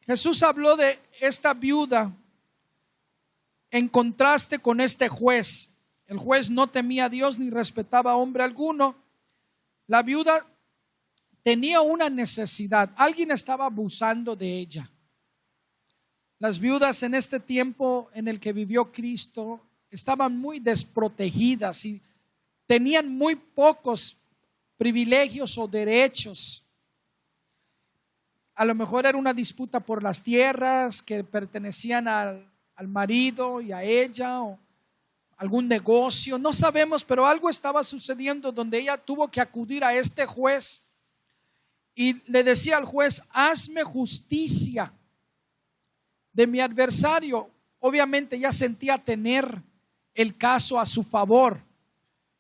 Jesús habló de esta viuda en contraste con este juez. El juez no temía a Dios ni respetaba a hombre alguno. La viuda tenía una necesidad. Alguien estaba abusando de ella. Las viudas en este tiempo en el que vivió Cristo estaban muy desprotegidas y tenían muy pocos privilegios o derechos. A lo mejor era una disputa por las tierras que pertenecían al marido y a ella, o algún negocio, no sabemos, pero algo estaba sucediendo donde ella tuvo que acudir a este juez y le decía al juez, hazme justicia. de mi adversario. Obviamente ella sentía tener el caso a su favor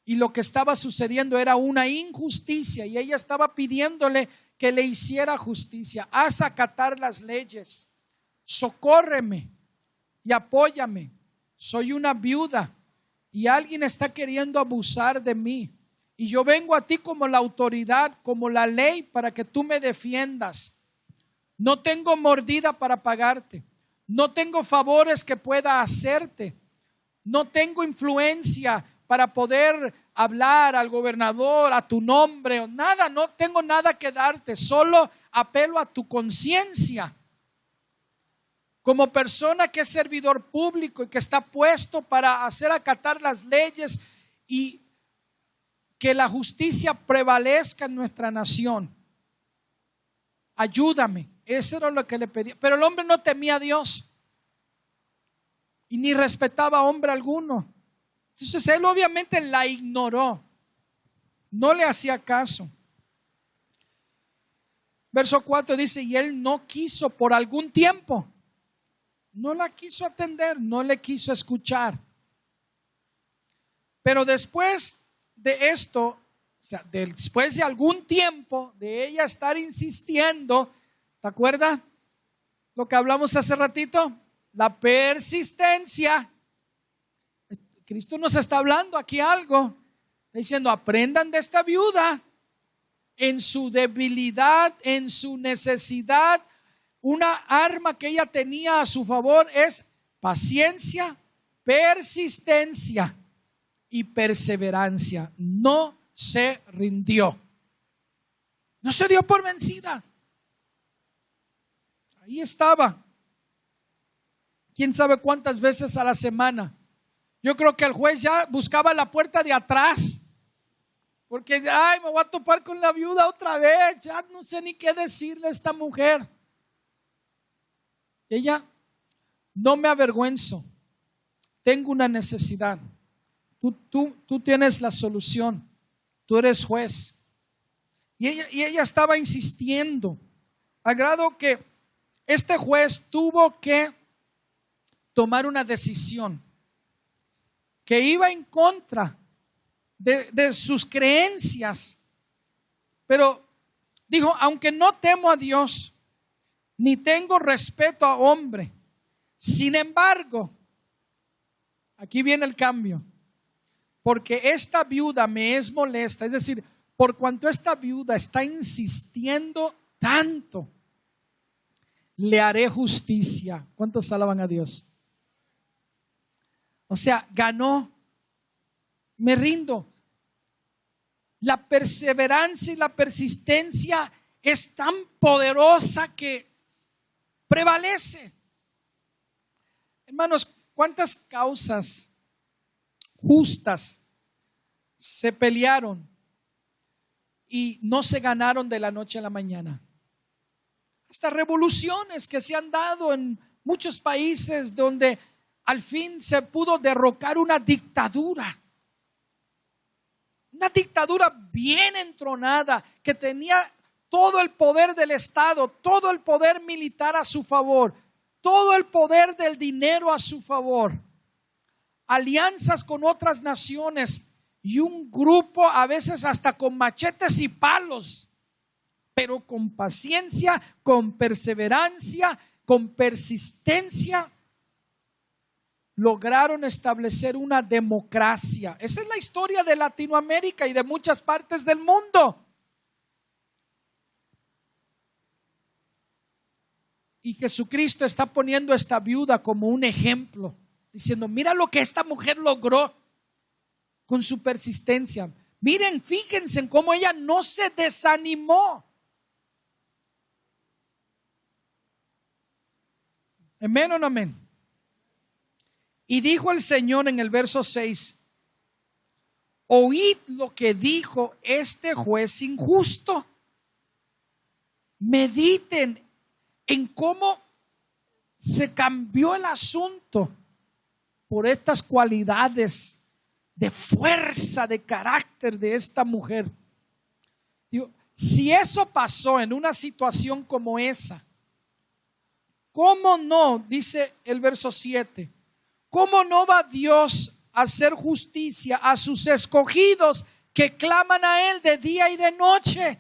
y lo que estaba sucediendo era una injusticia y ella estaba pidiéndole que le hiciera justicia. Haz acatar las leyes, socórreme y apóyame. Soy una viuda y alguien está queriendo abusar de mí y yo vengo a ti como la autoridad, como la ley, para que tú me defiendas. No tengo mordida para pagarte, no tengo favores que pueda hacerte, no tengo influencia para poder hablar al gobernador a tu nombre o nada, no tengo nada que darte, solo apelo a tu conciencia. Como persona que es servidor público y que está puesto para hacer acatar las leyes y que la justicia prevalezca en nuestra nación, ayúdame. Eso era lo que le pedía. Pero el hombre no temía a Dios y ni respetaba a hombre alguno. Entonces él obviamente la ignoró, no le hacía caso. Verso 4 dice: y él no quiso por algún tiempo, no la quiso atender, no le quiso escuchar. Pero después de esto, o sea, después de algún tiempo de ella estar insistiendo, ¿te acuerdas lo que hablamos hace ratito? La persistencia. Cristo nos está hablando aquí algo. Está diciendo: aprendan de esta viuda en su debilidad, en su necesidad. Una arma que ella tenía a su favor es paciencia, persistencia y perseverancia. No se rindió, no se dio por vencida. Ahí estaba. Quién sabe cuántas veces a la semana. Yo creo que el juez ya buscaba la puerta de atrás, porque ay, me voy a topar con la viuda otra vez, ya no sé ni qué decirle a esta mujer. Ella: no me avergüenzo, tengo una necesidad, tú tienes la solución, tú eres juez. Y ella estaba insistiendo, al grado que este juez tuvo que tomar una decisión que iba en contra de sus creencias. Pero dijo: aunque no temo a Dios, ni tengo respeto a hombre, sin embargo, aquí viene el cambio, porque esta viuda me es molesta, es decir, por cuanto esta viuda está insistiendo tanto, le haré justicia. ¿Cuántos alaban a Dios? O sea, ganó. Me rindo. La perseverancia y la persistencia es tan poderosa que prevalece. Hermanos, ¿cuántas causas justas se pelearon y no se ganaron de la noche a la mañana? Hasta revoluciones que se han dado en muchos países donde al fin se pudo derrocar una dictadura bien entronada, que tenía todo el poder del Estado, todo el poder militar a su favor, todo el poder del dinero a su favor, alianzas con otras naciones y un grupo a veces hasta con machetes y palos, pero con paciencia, con perseverancia, con persistencia, lograron establecer una democracia. Esa es la historia de Latinoamérica y de muchas partes del mundo. Y Jesucristo está poniendo a esta viuda como un ejemplo, diciendo: mira lo que esta mujer logró con su persistencia. Miren, fíjense en cómo ella no se desanimó. Amén o no amén. Y dijo el Señor en el verso 6: oíd lo que dijo este juez injusto. Mediten en cómo se cambió el asunto por estas cualidades de fuerza, de carácter de esta mujer. Digo, si eso pasó en una situación como esa, ¿cómo no? Dice el verso 7. ¿Cómo no va Dios a hacer justicia a sus escogidos que claman a Él de día y de noche?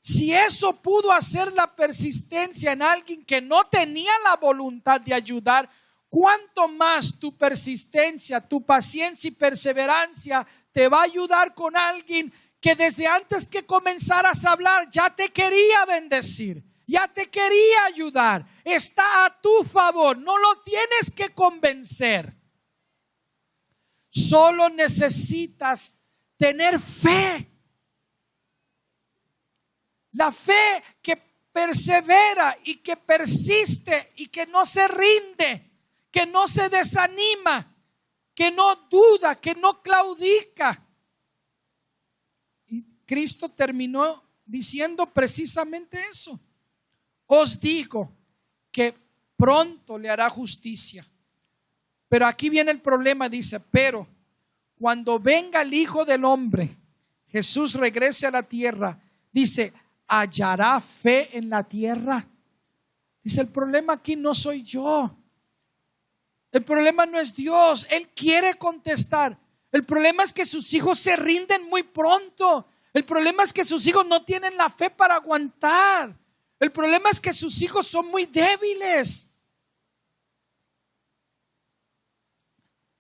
Si eso pudo hacer la persistencia en alguien que no tenía la voluntad de ayudar, ¿cuánto más tu persistencia, tu paciencia y perseverancia te va a ayudar con alguien que desde antes que comenzaras a hablar ya te quería bendecir, ya te quería ayudar, está a tu favor, no lo tienes que convencer? Solo necesitas tener fe. La fe que persevera y que persiste y que no se rinde, que no se desanima, que no duda, que no claudica. Y Cristo terminó diciendo precisamente eso. Os digo que pronto le hará justicia. Pero aquí viene el problema, dice, pero cuando venga el Hijo del Hombre, Jesús regrese a la tierra, dice, ¿hallará fe en la tierra? Dice, el problema aquí no soy yo. El problema no es Dios. Él quiere contestar. El problema es que sus hijos se rinden muy pronto. El problema es que sus hijos no tienen la fe para aguantar. El problema es que sus hijos son muy débiles.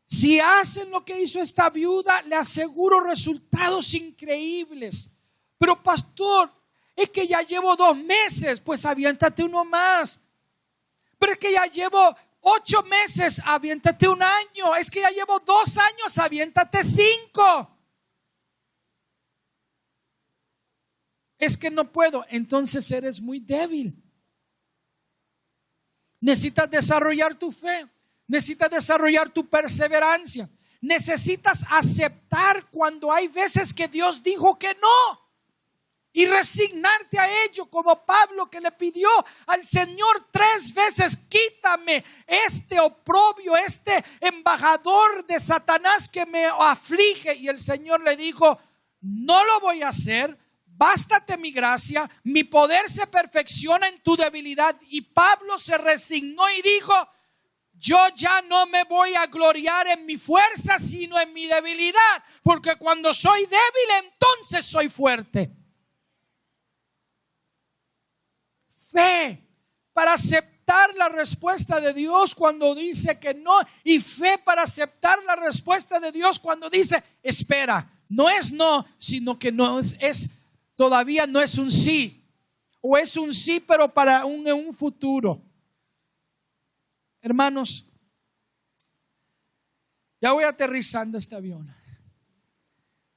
Si hacen lo que hizo esta viuda, le aseguro resultados increíbles. Pero pastor, es que ya llevo 2 meses, pues aviéntate uno más. Pero es que ya llevo 8 meses, aviéntate 1 año. Es que ya llevo 2 años, aviéntate 5. Es que no puedo, entonces eres muy débil. Necesitas desarrollar tu fe, necesitas desarrollar tu perseverancia, necesitas aceptar cuando hay veces que Dios dijo que no y resignarte a ello, como Pablo, que le pidió al Señor 3 veces: quítame este oprobio, este embajador de Satanás que me aflige. Y el Señor le dijo: no lo voy a hacer. Bástate mi gracia, mi poder se perfecciona en tu debilidad. Y Pablo se resignó y dijo: yo ya no me voy a gloriar en mi fuerza, sino en mi debilidad, porque cuando soy débil, entonces soy fuerte. Fe para aceptar la respuesta de Dios cuando dice que no, y fe para aceptar la respuesta de Dios cuando dice: espera, no es no, sino que no es todavía no es un sí, o es un sí pero para un futuro. Hermanos, ya voy aterrizando este avión.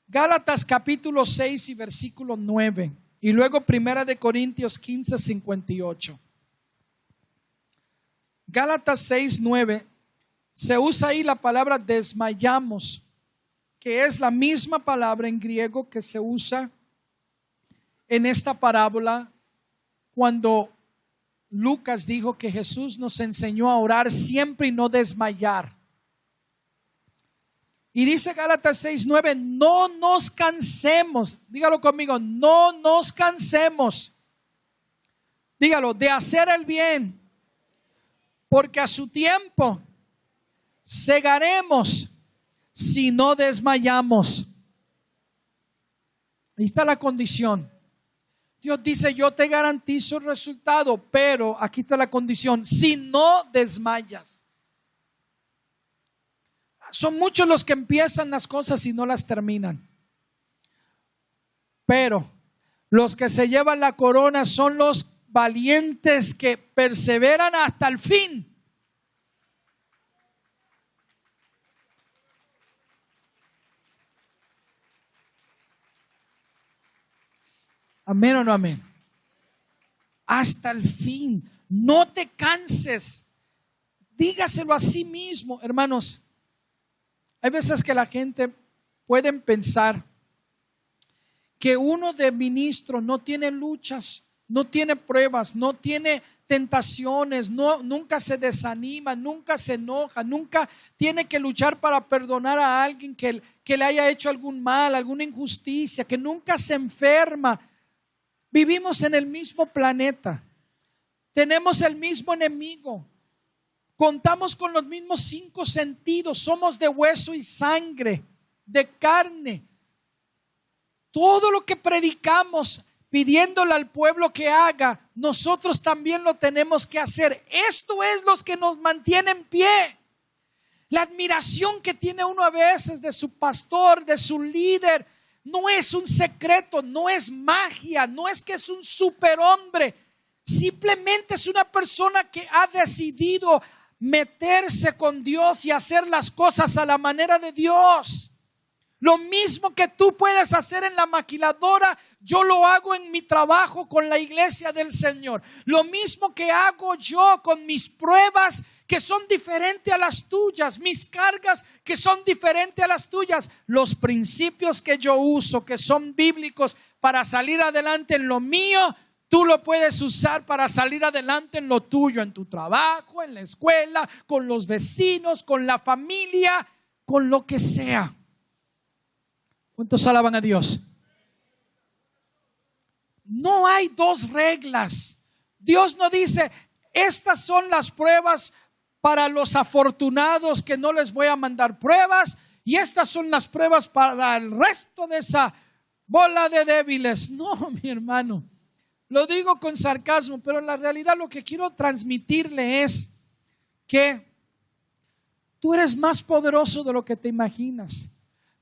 Gálatas capítulo 6 y versículo 9, y luego Primera de Corintios 15, 58. Gálatas 6, 9, se usa ahí la palabra desmayamos, que es la misma palabra en griego que se usa en esta parábola cuando Lucas dijo que Jesús nos enseñó a orar siempre y no desmayar. Y dice Gálatas 6:9, no nos cansemos, dígalo conmigo, no nos cansemos, dígalo, de hacer el bien, porque a su tiempo segaremos si no desmayamos. Ahí está la condición. Dios dice: yo te garantizo el resultado, pero aquí está la condición: si no desmayas. Son muchos los que empiezan las cosas y no las terminan, pero los que se llevan la corona son los valientes que perseveran hasta el fin. Amén o no amén. Hasta el fin. No te canses. Dígaselo a sí mismo, hermanos. Hay veces que la gente puede pensar que uno de ministro no tiene luchas, no tiene pruebas, no tiene tentaciones, nunca se desanima, nunca se enoja, nunca tiene que luchar para perdonar a alguien que le haya hecho algún mal, alguna injusticia, que nunca se enferma. Vivimos en el mismo planeta. tenemos el mismo enemigo, contamos con los mismos 5 sentidos, somos de hueso y sangre, de carne. Todo lo que predicamos pidiéndole al pueblo que haga, nosotros también lo tenemos que hacer. Esto es lo que nos mantiene en pie. La admiración que tiene uno a veces de su pastor, de su líder, no es un secreto, no es magia, no es que es un superhombre. Simplemente es una persona que ha decidido meterse con Dios y hacer las cosas a la manera de Dios. Lo mismo que tú puedes hacer en la maquiladora, yo lo hago en mi trabajo con la iglesia del Señor. Lo mismo que hago yo con mis pruebas que son diferentes a las tuyas, mis cargas que son diferentes a las tuyas. Los principios que yo uso, que son bíblicos para salir adelante en lo mío, tú lo puedes usar para salir adelante en lo tuyo, en tu trabajo, en la escuela, con los vecinos, con la familia, con lo que sea. ¿Cuántos alaban a Dios? No hay 2 reglas. Dios no dice, estas son las pruebas para los afortunados que no les voy a mandar pruebas, y estas son las pruebas para el resto de esa bola de débiles. No, mi hermano, lo digo con sarcasmo, pero en la realidad lo que quiero transmitirle es que tú eres más poderoso de lo que te imaginas.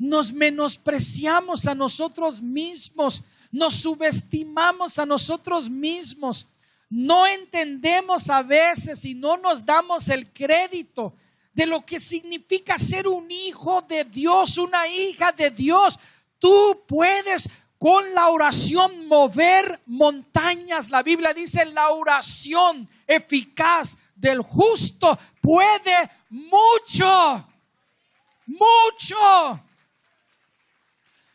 Nos menospreciamos a nosotros mismos, nos subestimamos a nosotros mismos, no entendemos a veces y no nos damos el crédito de lo que significa ser un hijo de Dios, una hija de Dios. Tú puedes con la oración mover montañas. La Biblia dice: la oración eficaz del justo puede mucho, mucho.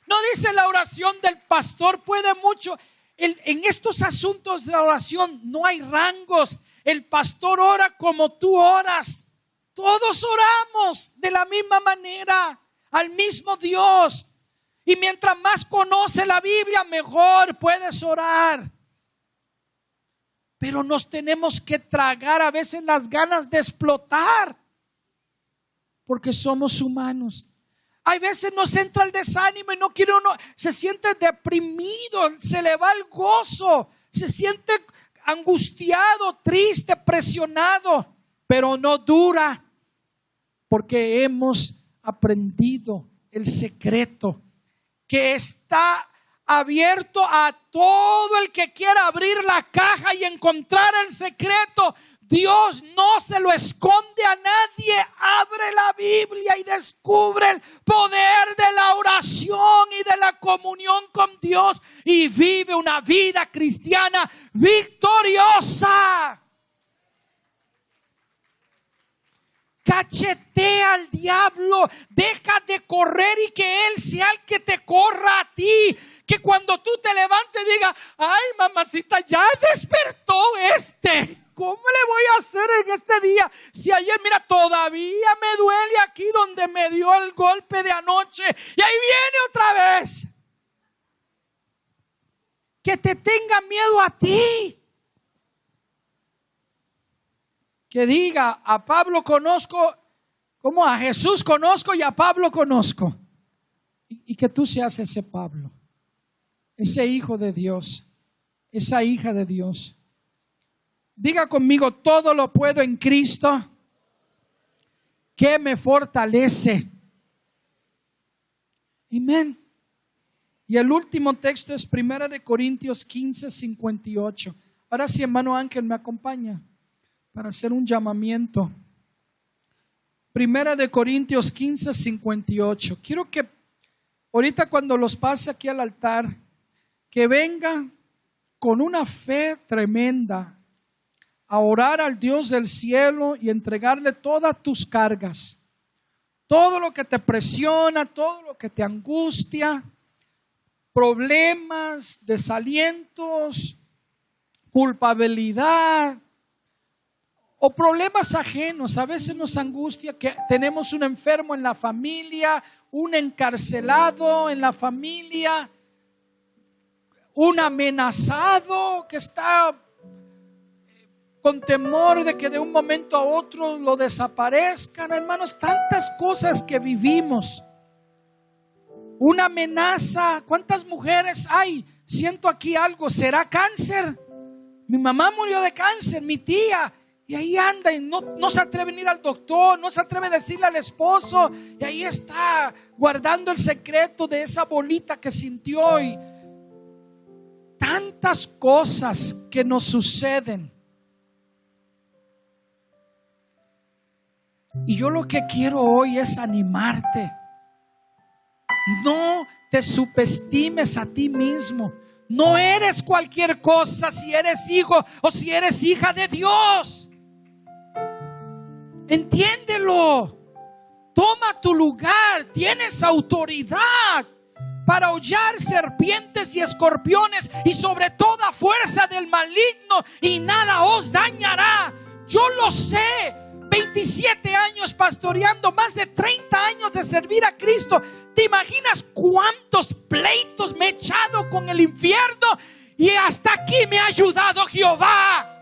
No dice la oración del pastor puede mucho. En estos asuntos de oración no hay rangos. El pastor ora como tú oras. Todos oramos de la misma manera al mismo Dios. Y mientras más conoce la Biblia, mejor puedes orar. Pero nos tenemos que tragar a veces las ganas de explotar, porque somos humanos. Hay veces nos entra el desánimo y no quiere uno, se siente deprimido, se le va el gozo, se siente angustiado, triste, presionado, pero no dura, porque hemos aprendido el secreto que está abierto a todo el que quiera abrir la caja y encontrar el secreto. Dios no se lo esconde a nadie. Abre la Biblia y descubre el poder de la oración y de la comunión con Dios y vive una vida cristiana victoriosa. Cachetea al diablo, deja de correr y que él sea el que te corra a ti. Que cuando tú te levantes diga: ay, mamacita, ya despertó este. ¿Cómo le voy a hacer en este día? Si ayer, mira, todavía me duele aquí donde me dio el golpe de anoche. Y ahí viene otra vez. Que te tenga miedo a ti. Que diga: a Pablo conozco, como a Jesús conozco y a Pablo conozco. Y que tú seas ese Pablo, ese hijo de Dios, esa hija de Dios. Diga conmigo: todo lo puedo en Cristo que me fortalece. Amén. Y el último texto es 1 Corintios 15, 58. Ahora sí, hermano Ángel, me acompaña para hacer un llamamiento. 1 Corintios 15, 58. Quiero que ahorita, cuando los pase aquí al altar, que vengan con una fe tremenda a orar al Dios del cielo y entregarle todas tus cargas, todo lo que te presiona, todo lo que te angustia, problemas, desalientos, culpabilidad o problemas ajenos. A veces nos angustia que tenemos un enfermo en la familia, un encarcelado en la familia, un amenazado que está con temor de que de un momento a otro lo desaparezcan. Hermanos, tantas cosas que vivimos. Una amenaza. ¿Cuántas mujeres hay? Siento aquí algo. ¿Será cáncer? Mi mamá murió de cáncer, mi tía. Y ahí anda y no se atreve a ir al doctor, no se atreve a decirle al esposo. Y ahí está guardando el secreto de esa bolita que sintió. Y tantas cosas que nos suceden. Y yo lo que quiero hoy es animarte. No te subestimes a ti mismo. No eres cualquier cosa si eres hijo o si eres hija de Dios. Entiéndelo. Toma tu lugar. Tienes autoridad para hollar serpientes y escorpiones y sobre toda fuerza del maligno, y nada os dañará. Yo lo sé. 27 años pastoreando, más de 30 años de servir a Cristo. ¿Te imaginas cuántos pleitos me he echado con el infierno? Y hasta aquí me ha ayudado Jehová.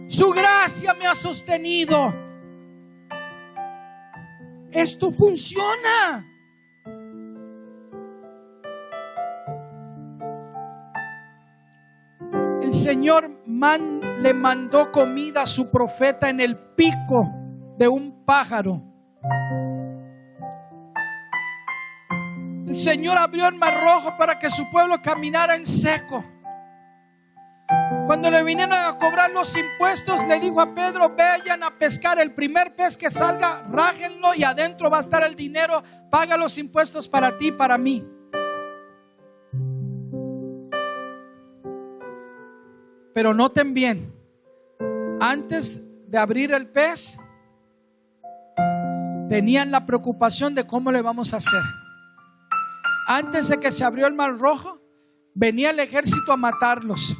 Su gracia me ha sostenido. Esto funciona. El Señor le mandó comida a su profeta en el pico de un pájaro. El Señor abrió el mar rojo para que su pueblo caminara en seco. Cuando le vinieron a cobrar los impuestos, le dijo a Pedro: vayan a pescar el primer pez que salga, rájenlo y adentro va a estar el dinero. Paga los impuestos para ti y para mí. Pero noten bien, antes de abrir el pez, tenían la preocupación de cómo le vamos a hacer. Antes de que se abrió el mar rojo, venía el ejército a matarlos.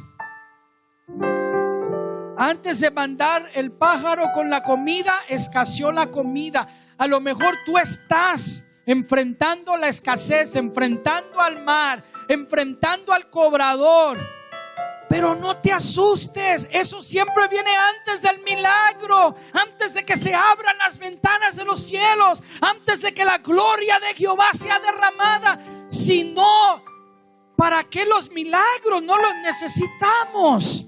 Antes de mandar el pájaro con la comida, escaseó la comida. A lo mejor tú estás enfrentando la escasez, enfrentando al mar, enfrentando al cobrador. Pero no te asustes, eso siempre viene antes del milagro, antes de que se abran las ventanas de los cielos, antes de que la gloria de Jehová sea derramada. Si no, ¿para qué los milagros? No los necesitamos.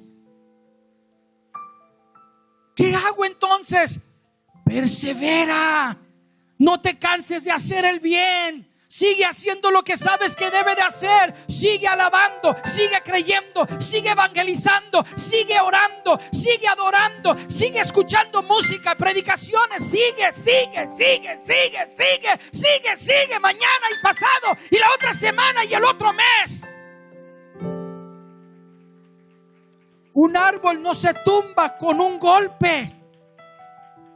¿Qué hago entonces? Persevera, no te canses de hacer el bien. Sigue haciendo lo que sabes que debe de hacer. Sigue alabando, sigue creyendo, sigue evangelizando, sigue orando, sigue adorando, sigue escuchando música, predicaciones. Sigue mañana y pasado y la otra semana y el otro mes. Un árbol no se tumba con un golpe,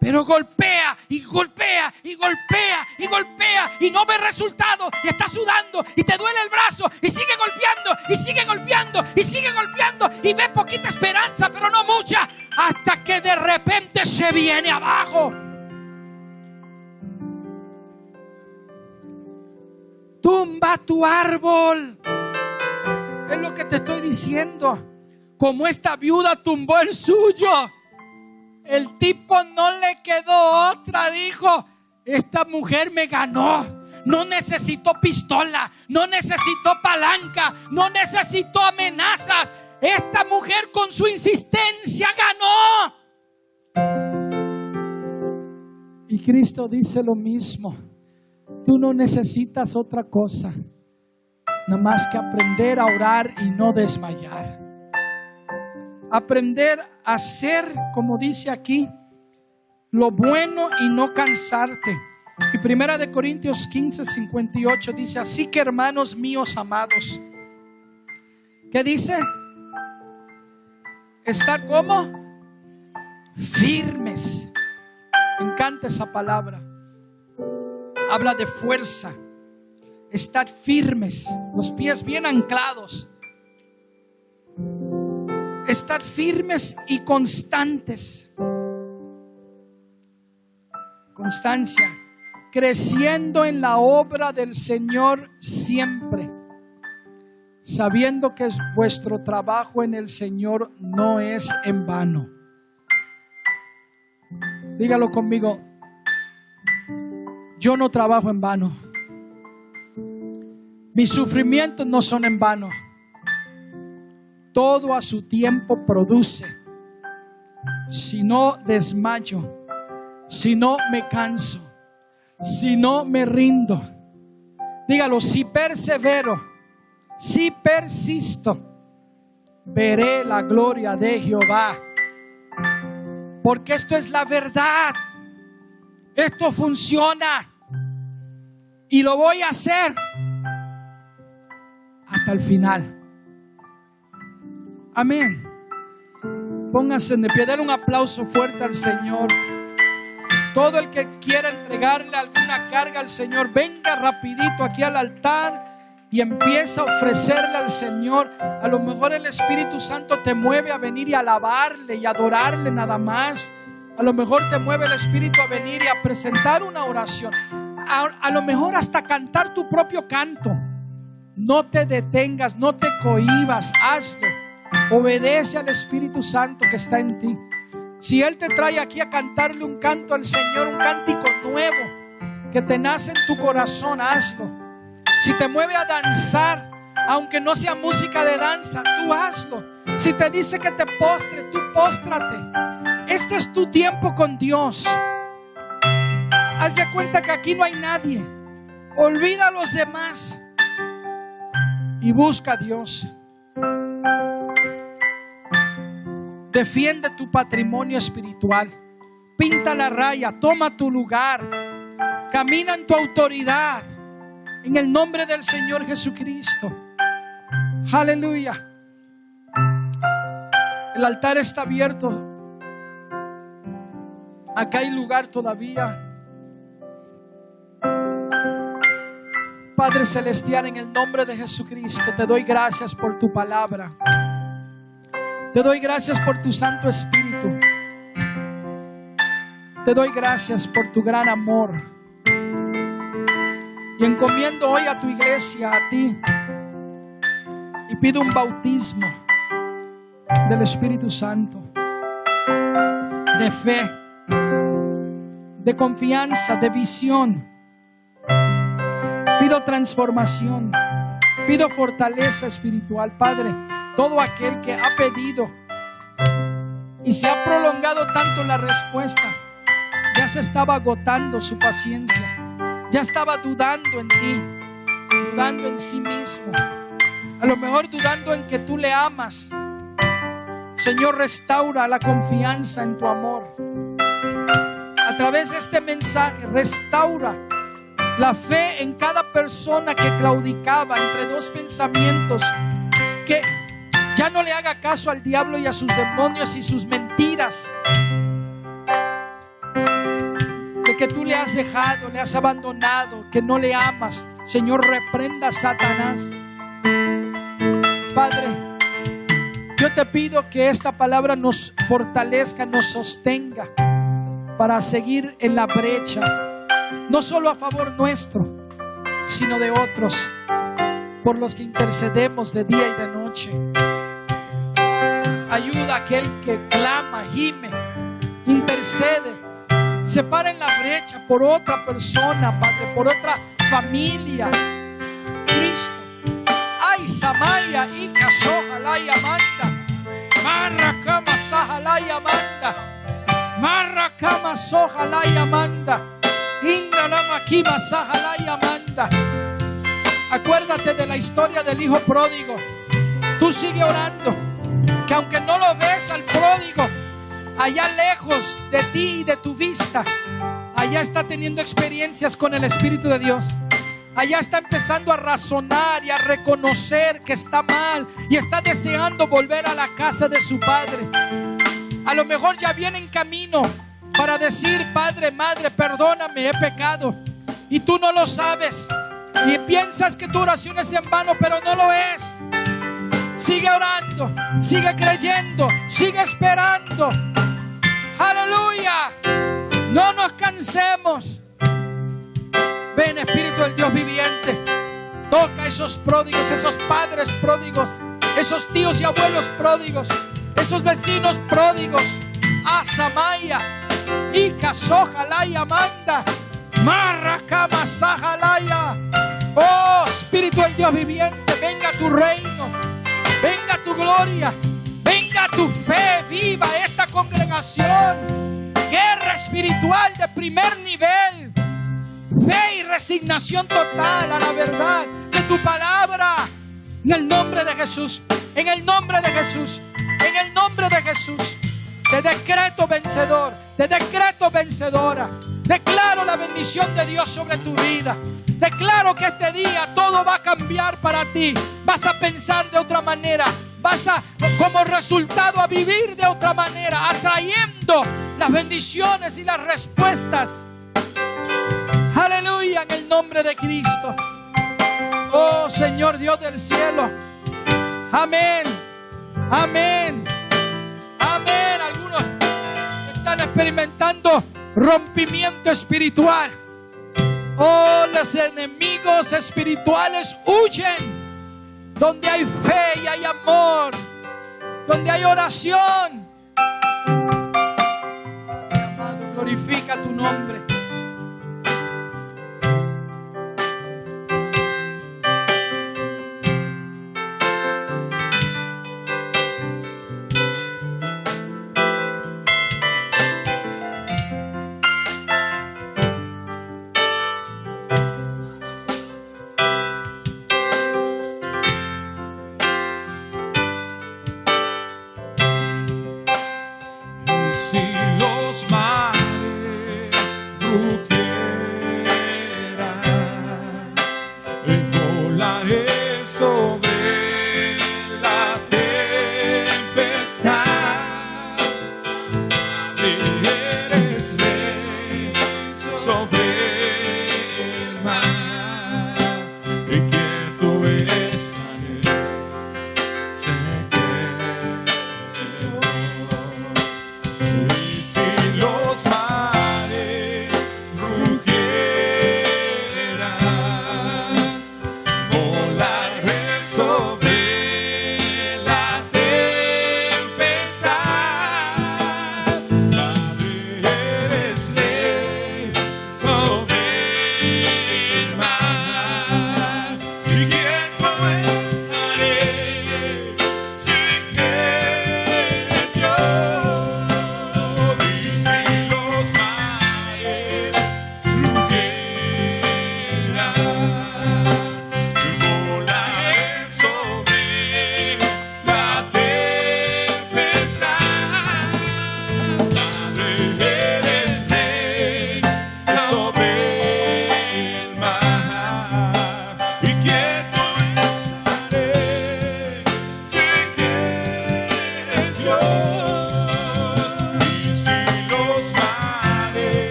pero golpea y golpea y golpea y golpea y no ve resultado y está sudando y te duele el brazo y sigue golpeando y sigue golpeando y sigue golpeando y ve poquita esperanza, pero no mucha, hasta que de repente se viene abajo. Tumba tu árbol. Es lo que te estoy diciendo. Como esta viuda tumbó el suyo, el tipo no le quedó otra. Dijo: esta mujer me ganó. No necesitó pistola, no necesitó palanca, no necesitó amenazas. Esta mujer con su insistencia ganó. Y Cristo dice lo mismo. Tú no necesitas otra cosa, nada más que aprender a orar y no desmayar. Aprender a hacer, como dice aquí, lo bueno y no cansarte. Y 1 Corintios 15:58 dice: así que, hermanos míos amados, ¿qué dice? Estar como firmes. Me encanta esa palabra. Habla de fuerza. Estar firmes, los pies bien anclados. Estar firmes y constantes. Constancia. Creciendo en la obra del Señor siempre, sabiendo que vuestro trabajo en el Señor no es en vano. Dígalo conmigo: yo no trabajo en vano. Mis sufrimientos no son en vano. Todo a su tiempo produce. Si no desmayo, si no me canso, si no me rindo, dígalo, si persevero, si persisto, veré la gloria de Jehová. Porque esto es la verdad. Esto funciona. Y lo voy a hacer hasta el final. Amén. Pónganse de pie, denle un aplauso fuerte al Señor. Todo el que quiera entregarle alguna carga al Señor, venga rapidito aquí al altar y empieza a ofrecerle al Señor. A lo mejor el Espíritu Santo te mueve a venir y alabarle y adorarle nada más. A lo mejor te mueve el Espíritu a venir y a presentar una oración. A lo mejor hasta cantar tu propio canto. No te detengas, no te cohibas, hazlo. Obedece al Espíritu Santo que está en ti. Si Él te trae aquí a cantarle un canto al Señor, un cántico nuevo que te nace en tu corazón, hazlo. Si te mueve a danzar, aunque no sea música de danza, tú hazlo. Si te dice que te postre, tú póstrate. Este es tu tiempo con Dios. Haz de cuenta que aquí no hay nadie. Olvida a los demás y busca a Dios. Defiende tu patrimonio espiritual. Pinta la raya, toma tu lugar, camina en tu autoridad en el nombre del Señor Jesucristo. Aleluya. El altar está abierto. Acá hay lugar todavía. Padre Celestial, en el nombre de Jesucristo, te doy gracias por tu palabra. Te doy gracias por tu Santo Espíritu. Te doy gracias por tu gran amor. Y encomiendo hoy a tu iglesia, a ti. Y pido un bautismo del Espíritu Santo, de fe, de confianza, de visión. Pido transformación. Pido fortaleza espiritual, Padre. Todo aquel que ha pedido y se ha prolongado tanto la respuesta, ya se estaba agotando su paciencia, ya estaba dudando en ti, dudando en sí mismo, a lo mejor dudando en que tú le amas. Señor, restaura la confianza en tu amor. A través de este mensaje, restaura la fe en cada persona que claudicaba entre dos pensamientos, que ya no le haga caso al diablo y a sus demonios y sus mentiras, de que tú le has dejado, le has abandonado, que no le amas. Señor, reprenda a Satanás. Padre, yo te pido que esta palabra nos fortalezca, nos sostenga para seguir en la brecha, no solo a favor nuestro, sino de otros, por los que intercedemos de día y de noche. Ayuda a aquel que clama, gime, intercede, se para en la brecha por otra persona, Padre, por otra familia. Cristo, ay, Samaya, y Casoja, la Yamanda, Marra Cama, Saja, la Yamanda, Marra Cama, Soja, la Yamanda, Inga, la Maquima, Saja, la Yamanda. Acuérdate de la historia del hijo pródigo. Tú sigue orando, que aunque no lo ves al pródigo allá lejos de ti y de tu vista, allá está teniendo experiencias con el Espíritu de Dios. Allá está empezando a razonar y a reconocer que está mal y está deseando volver a la casa de su padre. A lo mejor ya viene en camino para decir: Padre, madre, perdóname, he pecado. Y tú no lo sabes y piensas que tu oración es en vano, pero no lo es. Sigue orando, sigue creyendo, sigue esperando. Aleluya. No nos cansemos. Ven, Espíritu del Dios viviente. Toca a esos pródigos, esos padres pródigos, esos tíos y abuelos pródigos, esos vecinos pródigos. Asamaya, Ika Sojalaya Manda, Marrakama Sajalaya. Oh Espíritu del Dios viviente, venga tu reino, venga tu gloria, venga tu fe viva a esta congregación. Guerra espiritual de primer nivel, fe y resignación total a la verdad de tu palabra. En el nombre de Jesús, en el nombre de Jesús, en el nombre de Jesús. Te decreto vencedor, te decreto vencedora. Declaro la bendición de Dios sobre tu vida. Declaro que este día todo va a cambiar para ti. Vas a pensar de otra manera. Vas a, como resultado, a vivir de otra manera, atrayendo las bendiciones y las respuestas. Aleluya, en el nombre de Cristo. Oh Señor Dios del cielo. Amén. Amén. Amén. Algunos están experimentando rompimiento espiritual. Oh, los enemigos espirituales huyen donde hay fe y hay amor, donde hay oración. Mi amado, glorifica tu nombre.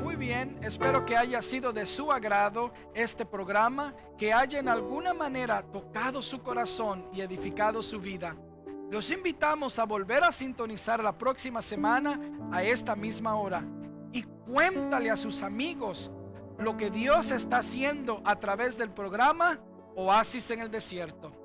Muy bien, espero que haya sido de su agrado este programa, que haya en alguna manera tocado su corazón y edificado su vida. Los invitamos a volver a sintonizar la próxima semana a esta misma hora y cuéntale a sus amigos lo que Dios está haciendo a través del programa Oasis en el Desierto.